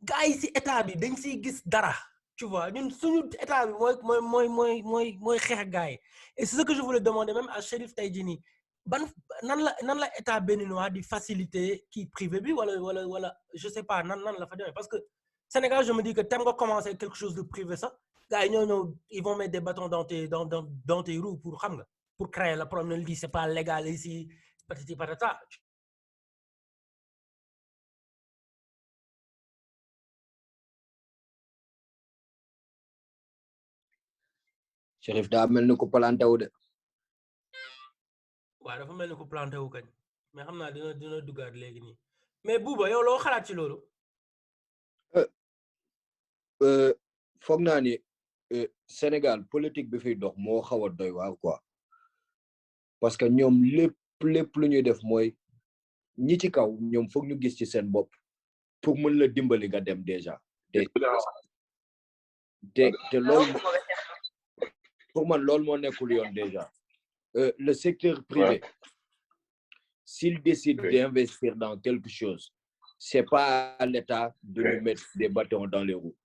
gars yi si état bi dañ siy gis dara tu vois ñun suñu état bi mooy xeex gars yi et c'est ce que je voulais demander même à Chérif tey jii nii nan la état béninois di faciliter kii privé bi wala je sais pas nan la fa demee parce que Sénégal je me dis que tem nga commencer quelque chose de privé sax gars yi ñoo ils vont mettre des bâtons dans tes roues pour xam nga pour créer le problème lii c'est pas légal ici patati patata. Chérif daa mel ni ku planté wu de. waaw dafa mel ni ku planté wu kañ mais xam naa dina duggaat léegi nii mais Bouba yow loo xalaat ci loolu. foog naa ni Sénégal politique bi fiy dox moo xaw a doy waar quoi parce que ñoom lépp lu ñuy def mooy ñi ci kaw ñoom foog ñu gis ci seen bopp pour mën la dimbali nga dem déjà te loolu pour man loolu moo nekkul yoon déjà le secteur privé s'il décide d'investir dans quelque chose c'est pas à l'État de nous mettre des bâtons dans les roues.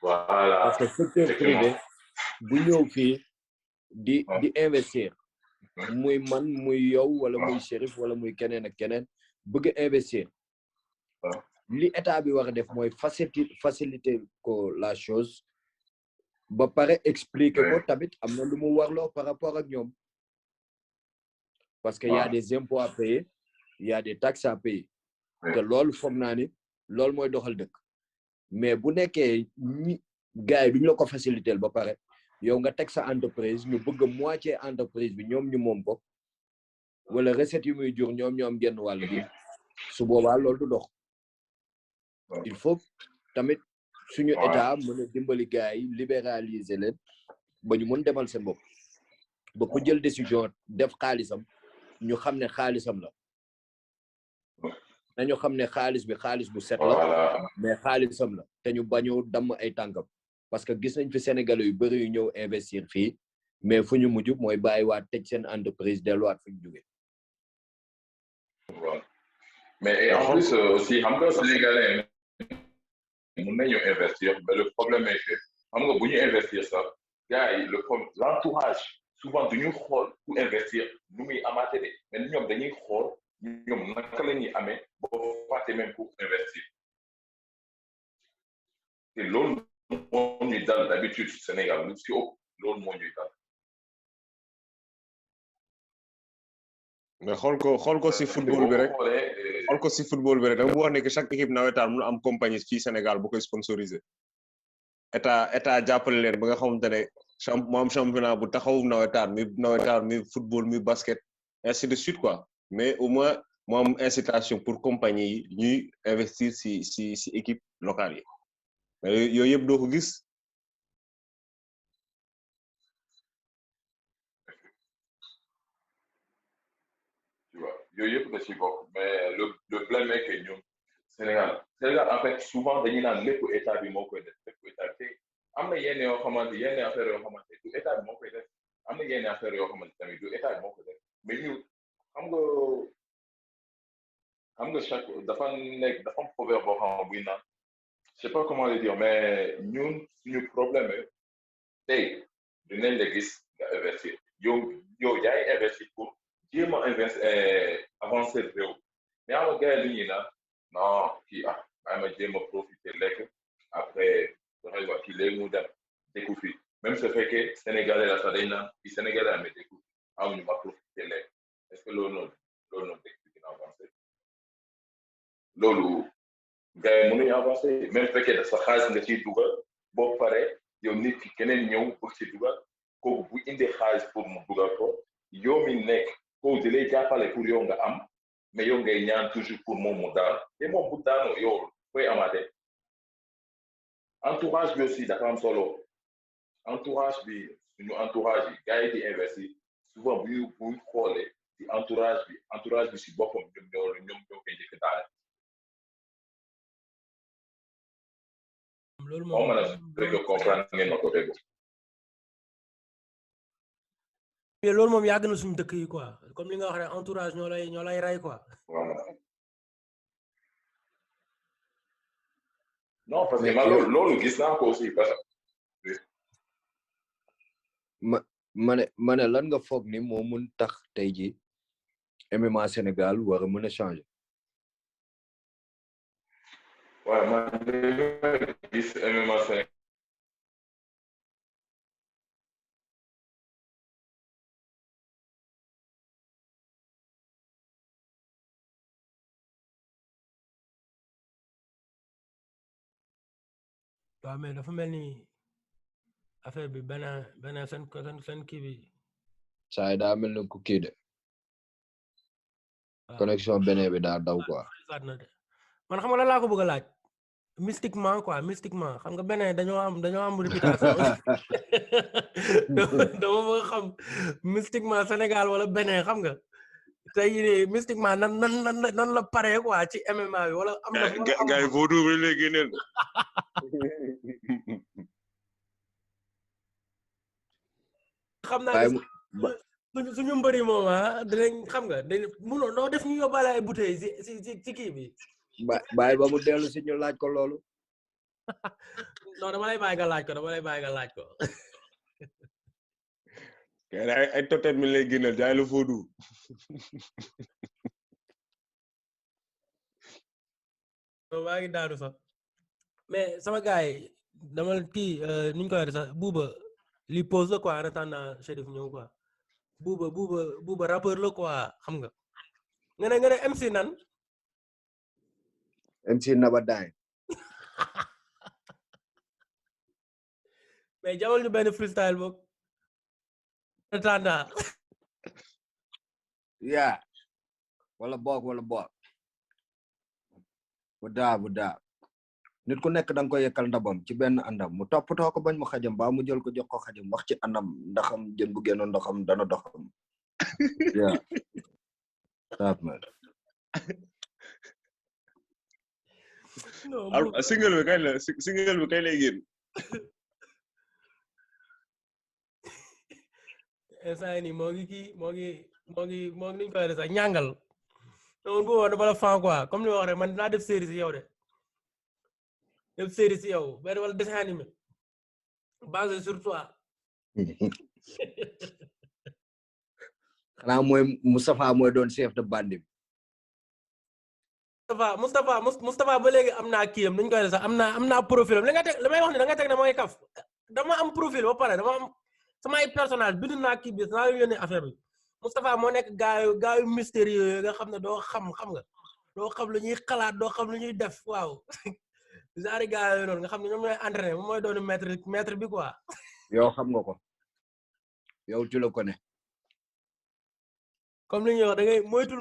Voilà. Parce que le secteur privé bu ñëw fii di investir muy man muy yow wala muy Chérif wala muy keneen ak keneen bëgg investir li état bi war a def mooy faciliter ko la chose ba pare expliquer ko tamit am na lu mu warloo par rapport ak ñoom parce que y a des impôts à payer il y a des taxes à payer te loolu foog naa ni loolu mooy doxal dëkk mais bu nekkee ñi gars yi duñu la ko faciliter ba pare yow nga teg sa entreprise ñu bëgg moitié entreprise bi ñoom ñu moom ko wala recette yu muy jur ñoom genn wàll bi su boobaa loolu du dox il faut tamit suñu état mën a dimbali gars yi libéraliser leen ba ñu mën demal seen bopp ba ku jël décision def xaalisam ñu xam ne xaalisam la nañu xam ne xaalis bi xaalis bu set la mais xaalisam la te ñu bañoo damm ay tànkam parce que gis nañ fi Sénégalais yu bëri yu ñëw investir fii mais fu ñu mujj mooy bàyyiwaat tëj seen entreprise delluwaat fu ñu jógee. mais en plus aussi xam nga Sénégalais mën nañu investir mais le problème est que xam nga bu ñu investir sax gars yi l'entourage souvent duñu xool pour investir nu muy amaate de mais ñoom dañuy xool ñoom naka la ñuy amee boo fàtte même pour investir te loolu moo ñuy dal d'habitude Sénégal lu si ëpp loolu moo ñuy dal. mais xool ko si football bi rek xool ko si football bi rek dama wax ne que chaque équipe nawetaan mun am compagnie fii Sénégal bu koy sponsoriser état jàppale leen ba nga xamante ne mu am championnat bu taxaw nawetaan mi football mi basket ainsi de suite quoi mais au moins mu am incitation pour compagnie yi ñuy investir si équipe locale yi mais yooyu yëpp doo ko gis. yooyu yëpp da ci bokk mais le problème est que ñun Sénégal en fait souvent dañuy naan lépp état bi moo koy def lépp état te am na yenn yoo xamante yenn affaire yoo xamante du état bi moo koy def am na yenn affaire yoo xamante tamit du état bi moo koy def mais ñun xam nga chaque dafa am proverbe boo xam buy naan je sais pas comment le dire mais ñun suñu problème tey dinañ la gis nga investir yow yaay investir pour jéem a avancer réew mais am gars yi ñuy naan non kii maa ma jéem a profiter lekk après dafay wax kii léegi mu dem dëkku fi même su fekkee Sénégalais la sax dañ naan kii Sénégalais la mais dëkku fi ñu ma profiter lekk est-ce que loolu noonu dëkk bi dina avancer loolu gars yi mënuñu avancer même fekkee sa xaalis nga ciy dugal boo paree yow nit ki keneen ñëw bëgg ci dugal kooku bu indi xaalis pour mu dugal ko yow mi nekk kooku di lay jàppale pour yow nga am mais yow ngay ñaan toujours pour moom mu daanu te moom bu daanu yow koy amaate entourage bi aussi dafa am solo entourage bi suñu entourage yi gars yi di investir souvent buy xoolee ci entourage bi si boppam ñoom ñoo koy njëkk daale. loolu moom mën a fekk comprendre ngeen ma ko dégg. loolu moom yàgg na suñu dëkk yi quoi comme li nga wax rek entourage ñoo lay rey quoi. voilà non parce que man loolu gis naa ko aussi parce que. ma ne lan nga foog ni moo mun tax tey ji MMA Sénégal war a mën a changer. waaw man gis MMA Sénégal. waaw mais dafa mel ni affaire bi benn seen kii bi. saa yi daa mel ni ku kii de. connexion beneen bi daa daw quoi. man xam nga lan laa ko bëgg a laaj. mystiquement quoi mystiquement xam nga beneen dañoo am réputation. dama bëgg xam mystiquement Sénégal wala beneen xam nga. tey jii nii mystiquement nan la paree quoi ci MMA bi wala am na gars yi Vodou bi lay génneel xam naa ne suñu mbëri moom dinañ xam nga dañ munoo noo def ñu yóbbaale ay bouteilles ci kii bi bàyyi ba mu dellu si ñu laaj ko loolu non dama lay bàyyi nga laaj ko ay totet mi lay génneel jaay la Vodou maa ngi daanu sax mais sama gars yi dama kii ni ñu koy waxee sax buuba li pose la quoi en attendant Chérif ñëw quoi buuba rappeur la quoi xam nga nga ne MC nan MC Naba Daay mais jawal ñu benn freestyle boog en attendant yaa wala boog bu daa nit ku nekk danga koy yekkal ndabam ci benn andam mu toppatoo ko bañ mu xajam ba mu jël ko jox ko xajam wax ci andam ndaxam jën bu génnoon ndoxam dana doxam yaa taap man single bi kay lay génn instant ni moo ngi niñ koy def sax ñàngal noonu bu woon dafa la fan quoi comme li wax rek man dinaa def série si yow benn wala dessin animé basé sur toi xanaa mooy Moustapha mooy doon chef de bande bi Moustapha ba léegi am naa kiyam nuñ koy def sax am naa profil am li may wax ne da nga teg ne mooy kaf dama am profil ba pare dama am sama ay personnage bind naa kii bi saa yu yónnee affaire bi Moustapha moo nekk gaayu mystérieux yooyu nga xam ne doo xam nga doo xam lu ñuy xalaat doo xam lu ñuy def waaw genre gars yooyu noonu nga xam ne ñoom ñooy entraîné moom mooy doon maître bi quoi. yow xam nga ko yow tu le connais. comme li ñuy wax da ngay moytul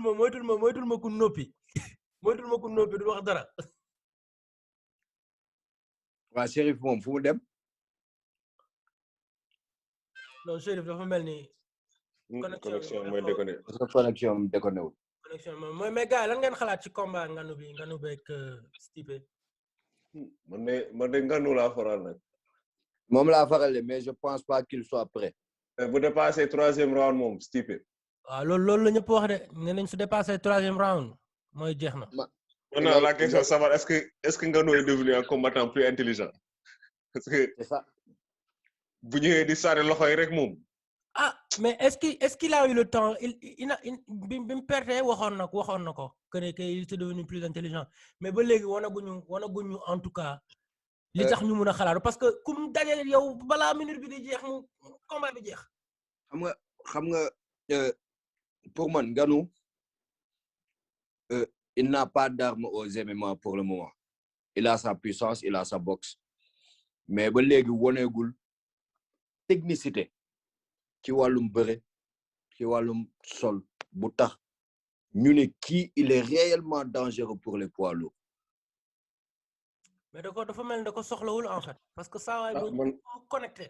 ma ku noppi moytul ma ku noppi du wax dara. waa Chérif moom fu mu dem. non Chérif dafa mel ni. connexion mooy déconné. parce que connexion am déconné wul. connexion mooy mais gars yi lan ngeen xalaat ci combat Ngannou beeg Stipe. man de Ngannou laa faral nag. moom laa farale mais je pense pas qu'il soit prêt. bu dépassé 3e round moom Stipe. waaw loolu la ñëpp wax de nee nañ su dépassé 3e round mooy jeex na. non la question savoir est-ce que Ngannou est devenu un combattant plus intelligent parce que. c'est ça. bu ñëwee di sànni loxo yi rek moom. ah mais est-ce qu'il a eu le temps bi mu perte waxoon na ko que ne il est devenu plus intelligent mais ba léegi wanaguñu en tout cas. li tax ñu mun a xalaat parce que kum dajale yow balaa minute bi di jeex mu combat bi jeex. xam nga pour man Ngannou il n'a pas d'arme aux MMA pour le moment. Il a sa puissance, il a sa boxe mais ba léegi woneegul technicité ci wàllum bëre ci wàllum sol bu tax ñu ne kii il est réellement dangereux pour les poids lourds. mais dafa mel ni da ko soxlawul en fait parce que saa waay bu connecté.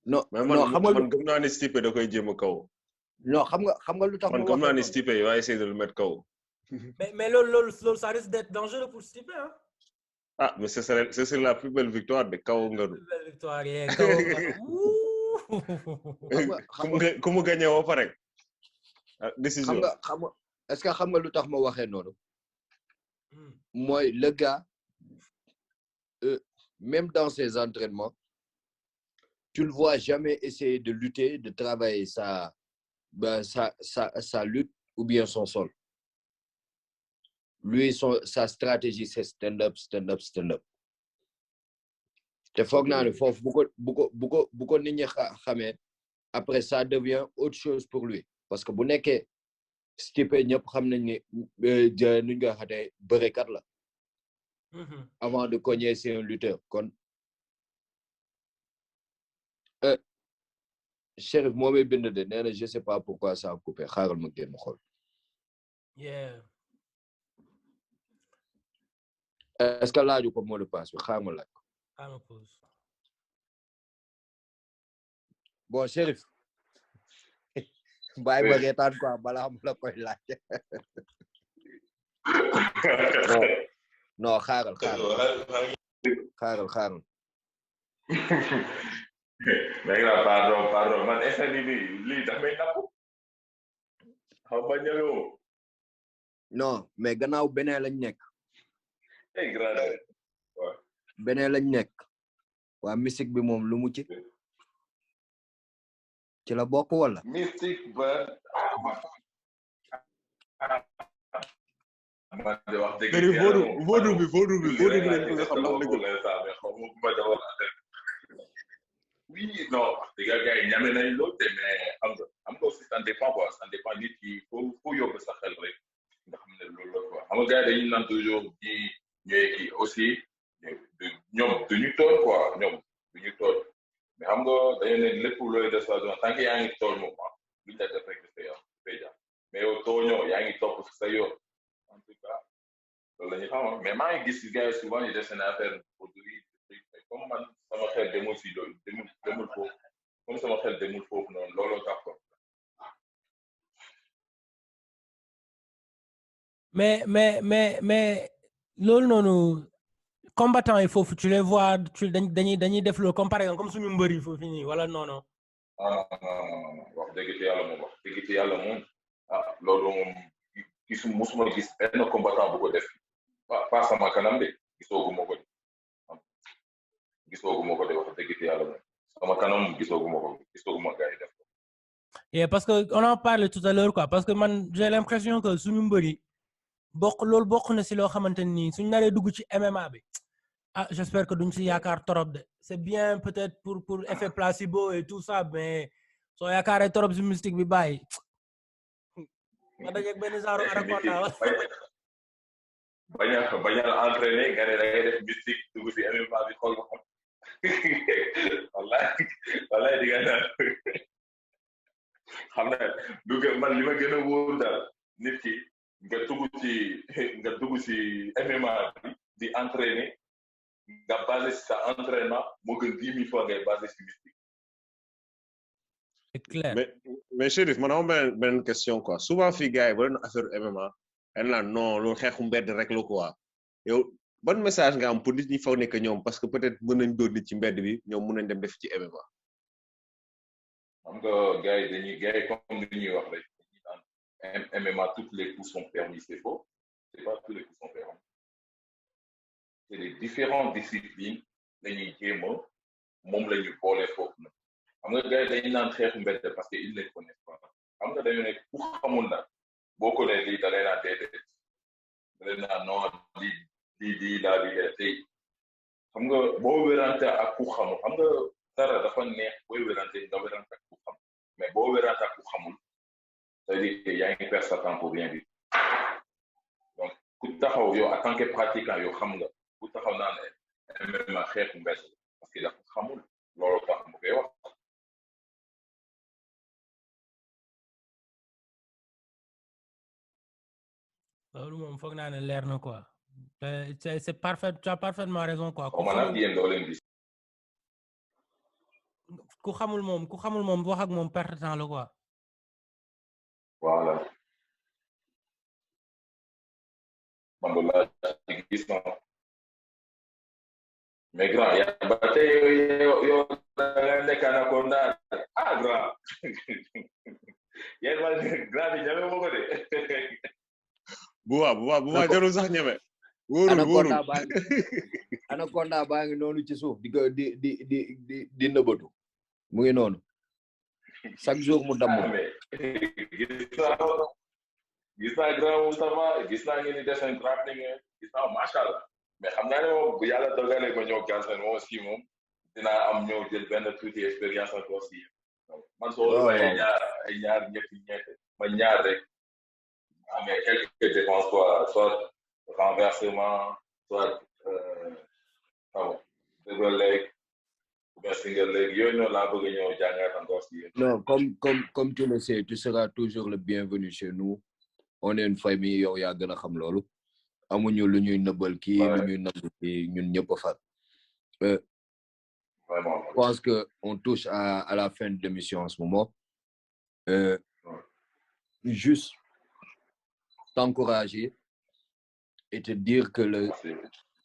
non xam nga man gëm naa ni Stipe da koy jéem a kaw. non xam nga lu tax man gëm naa ni Stipe yi waaye essayer de le mettre kaw. mais loolu ça risque d'être dangereux pour Stipe hein. ah mais c'est la plus belle victoire de kaw Ngannou. plus belle victoire yee kaw ku mu gagné woo pare. décision xam nga est-ce que xam nga lu tax ma waxee noonu. mooy le gars même dans ses entraînements tu le vois jamais essayer de lutter de travailler sa lutte ou bien son sol. Lui sa stratégie c'est stand up. te foog naa ne foofu bu ko nit ñi xamee après ça devient autre chose pour lui parce que bu nekkee Stipe ñëpp xam nañ ni nuñ koy xatee bërekat la. avant de cogner c'est un lutteur kon Chérif moomay bind de nee na je sais pas pourquoi ça a coupé xaaral ma génn xool. est-ce que laaju ko mot de passe bi xaaral ma laaj ko. bon Chérif bàyyi ba reetaan quoi balaa mu la koy laaj non xaaral mais pardon man instant lii damay napp xaw ma ñëwoo non mais gannaaw beneen lañ nekk beneen lañ nekk waa musique bi moom lu mu ci la bokk wala mystique ba man de wax dëgg Vodou bi lañ ko xam ndax dëgg oui non wax dëgg gars yi ñame nañ loolu te mais xam nga aussi ça dépend quoi ça dépend nit ki faut yóbbu sa xel rek nga xam ne loolu la quoi xam nga gars yi dañuy naan toujours ñooy kii aussi ñoom duñu tool quoi ñoom duñu tool mais xam nga dañu ne lépp looy def sa zone tant que yaa ngi tool moom luñ la def rek dafay mais yow tooñoo yaa ngi topp sa yoon en tout cas loolu la ñuy xam mais maa ngi gis gars yi souvent ñu def seen affaire produit comme man sama xel demul si loolu demul foofu comme sama xel demul foofu noonu looloo tax ko mais loolu noonu combattant yi foofu tu les vois dañuy def loolu comme par exemple comme suñu mbër yi foofu nii wala non wax dëgg ci yàlla moom loolu moom musuma gis benn combattant bu ko def pas sama kanam de gisooguma ko de wax dëgg ci yàlla moom sama kanam gisooguma gars yi def ko parce que on en parle tout à l'heure quoi parce que man j'ai l'impression que suñu mbër yi bokk na si loo xamante ni suñu naree dugg ci MMA bi j'espère que duñ si yaakaar trop de c'est bien peut-être pour effet placebo et tout ça mais soo yaakaaree trop si mystique bi bàyyi nga dajeeg benn genre anaconda bañ a entraîner nga ne da ngay def mystique dugg si MMA bi xool ko wallahi di nga naan xam na man li ma gën a wóor daal nit ki nga dugg ci MMA bi di entraîner nga basé ci sa entraînement moo gën 10 000 fois ngay basé ci mystique. C'est clair. mais Chérif man am benn question quoi souvent fii gars yi ba leen affaire MMA dañ naan non loolu xeexu mbedd rek la quoi yow ban message nga am pour nit ñi foog ne que ñoom parce que peut-être mën nañ dóor nit ci mbedd bi ñoom mën nañ dem def ci MMA. xam nga gars yi comme li ñuy wax rek MMA tous les coups sont permis c'est faux c'est pas tous les coups sont permis c'est les différentes disciplines dañuy jéem a moom la ñu boole foofu nag xam nga gars yi dañuy naan xeexu mbedd parce que ils ne connaissent pas xam nga dañu ne ku xamul nag boo ko nee lii da lay naan déedéet da lay naan non lii tey xam nga boo wérante ak ku xamul xam nga dara dafa neex booy wérante nga wérante ak ku xam mais boo wérante ak ku xamul c'est-à-dire que yaa ngi perdre sa temps pour rien du donc ku taxaw yow en tant que pratiquant yow xam nga ku taxaw naan MMA xeexu mbedd parce que dafa xamul loolu tax mu koy wax. loolu moom foog naa ne leer na quoi c'est parfait tu as parfaitement raison quoi. ku xamul moom wax ak moom perte temps la quoi. voilà. man loolu laa gis na mais grand yaa ba tey yow da nga nekk anaconda grand yéen man grand bi ñeme ma ko de. bu waa jarul sax ñeme. wóorul anaconda baa ngi noonu ci suuf di nëbatu mu ngi noonu chaque jour mu damm. gis naa grand Moustapha gis naa ngeen di def seen grappling gis naa macha allah mais xam naa ne moom bu yàlla dogalee ba ñëw Galsen moom aussi moom dinaa am ñëw jël benn tuuti expérience ak aussi man soo ay ñaar ñett ma ñaar rek mais quelques défenses soit renversement soit double leg ou bien single leg yooyu noonu laa bëgg ñëw jàngat encore si non comme tu le sais tu seras toujours le bienvenu chez nous. On est une famille yow yaa gën a xam loolu amuñu lu ñuy nëbbal kii lu ñuy nëbbal kii ñun ñëpp a far. Je pense que on touche à la fin de l'émission en ce moment. juste t'encourager et te dire que le Merci.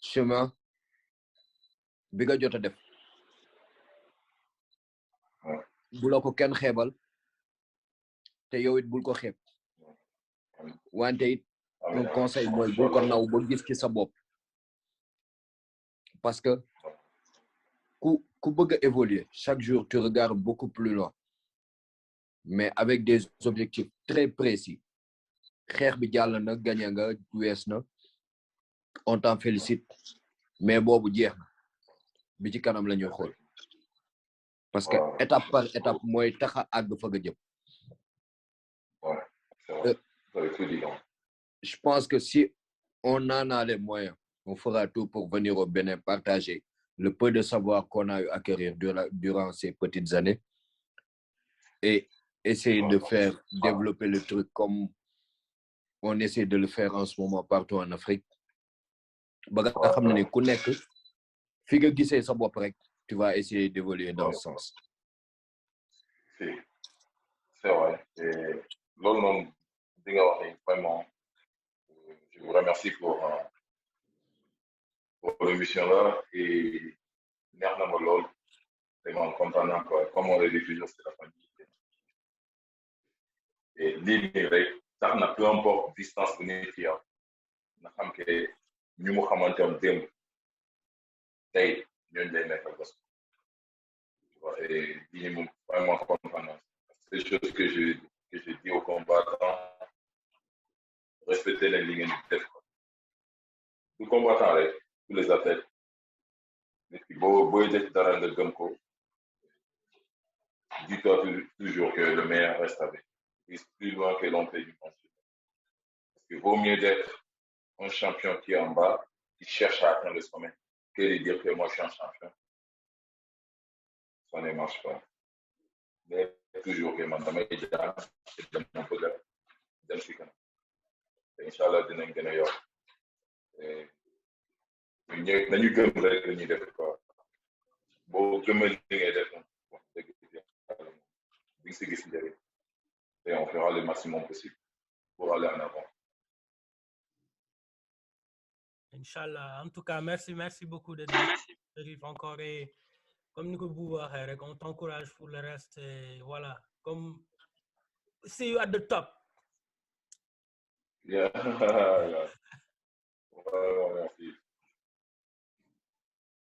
chemin bi nga jot a def Ouais. bu la ko kenn xeebal te yow it bul ko xeeb wante it un conseil mooy bul ko naw ba gis ci sa bopp parce que ku bëgg a évoluer chaque jour tu regardes beaucoup plus loin mais avec des objectifs très précis xeex bi jàll na gagné nga wees na on t'en félicite mais boobu jeex na bi ci kanam la ñuy xool parce que étape par étape mooy taxa àgg fa nga jëm. Ouais, c'est vrai. Vous avez tout dit, donc. Je pense que si on en a les moyens, on fera tout pour venir au Bénin partager le peu de savoir qu'on a eu à acquérir durant ces petites années et essayer de faire développer le truc comme on essaie de le faire en ce moment partout en Afrique. Ba nga xam ne ku nekk fi nga gisee sa bopp rek tu vas essayer d'évoluer dans ce sens. C'est vrai. Et loolu noonu di nga wax vraiment je vous remercie pour l'émission là et neex na ma lool vraiment kontaan naa quoi comme on le dit toujours c'est la famille et lii nii rek tax na peu importe distance bu nit ki am na xam que ñu mu xamante am démb tey ñooñu lay nekk ak bés et lii nii moom vraiment kontaan naa c'est des choses que je dis aux combattants respecter les lignes de def du combattant rek tous les athlètes nit ki booy def dara nga gëm ko dis-toi toujours que le meilleur reste avec vise plus loin que l'on peut imaginer parce que vaut mieux d'être un champion qui est en bas qui cherche à atteindre le sommet que de dire que moi je suis un champion ça ne marche pas mais toujours que man damay jàng dama bëgg a dem si kanam te incha allah dinañ gën a yokk nañu gëm rek la ñuy def quoi boo gëmee li ngay def wax dëgg di si gis njëriñ et on fera le maximum possible pour aller en avant. Inch'Allah. En tout cas, merci beaucoup de Cherif encore et comme ni ko Bou waxee rek on t'encourage pour le reste et voilà comme see you at the top. Yeah. Merci.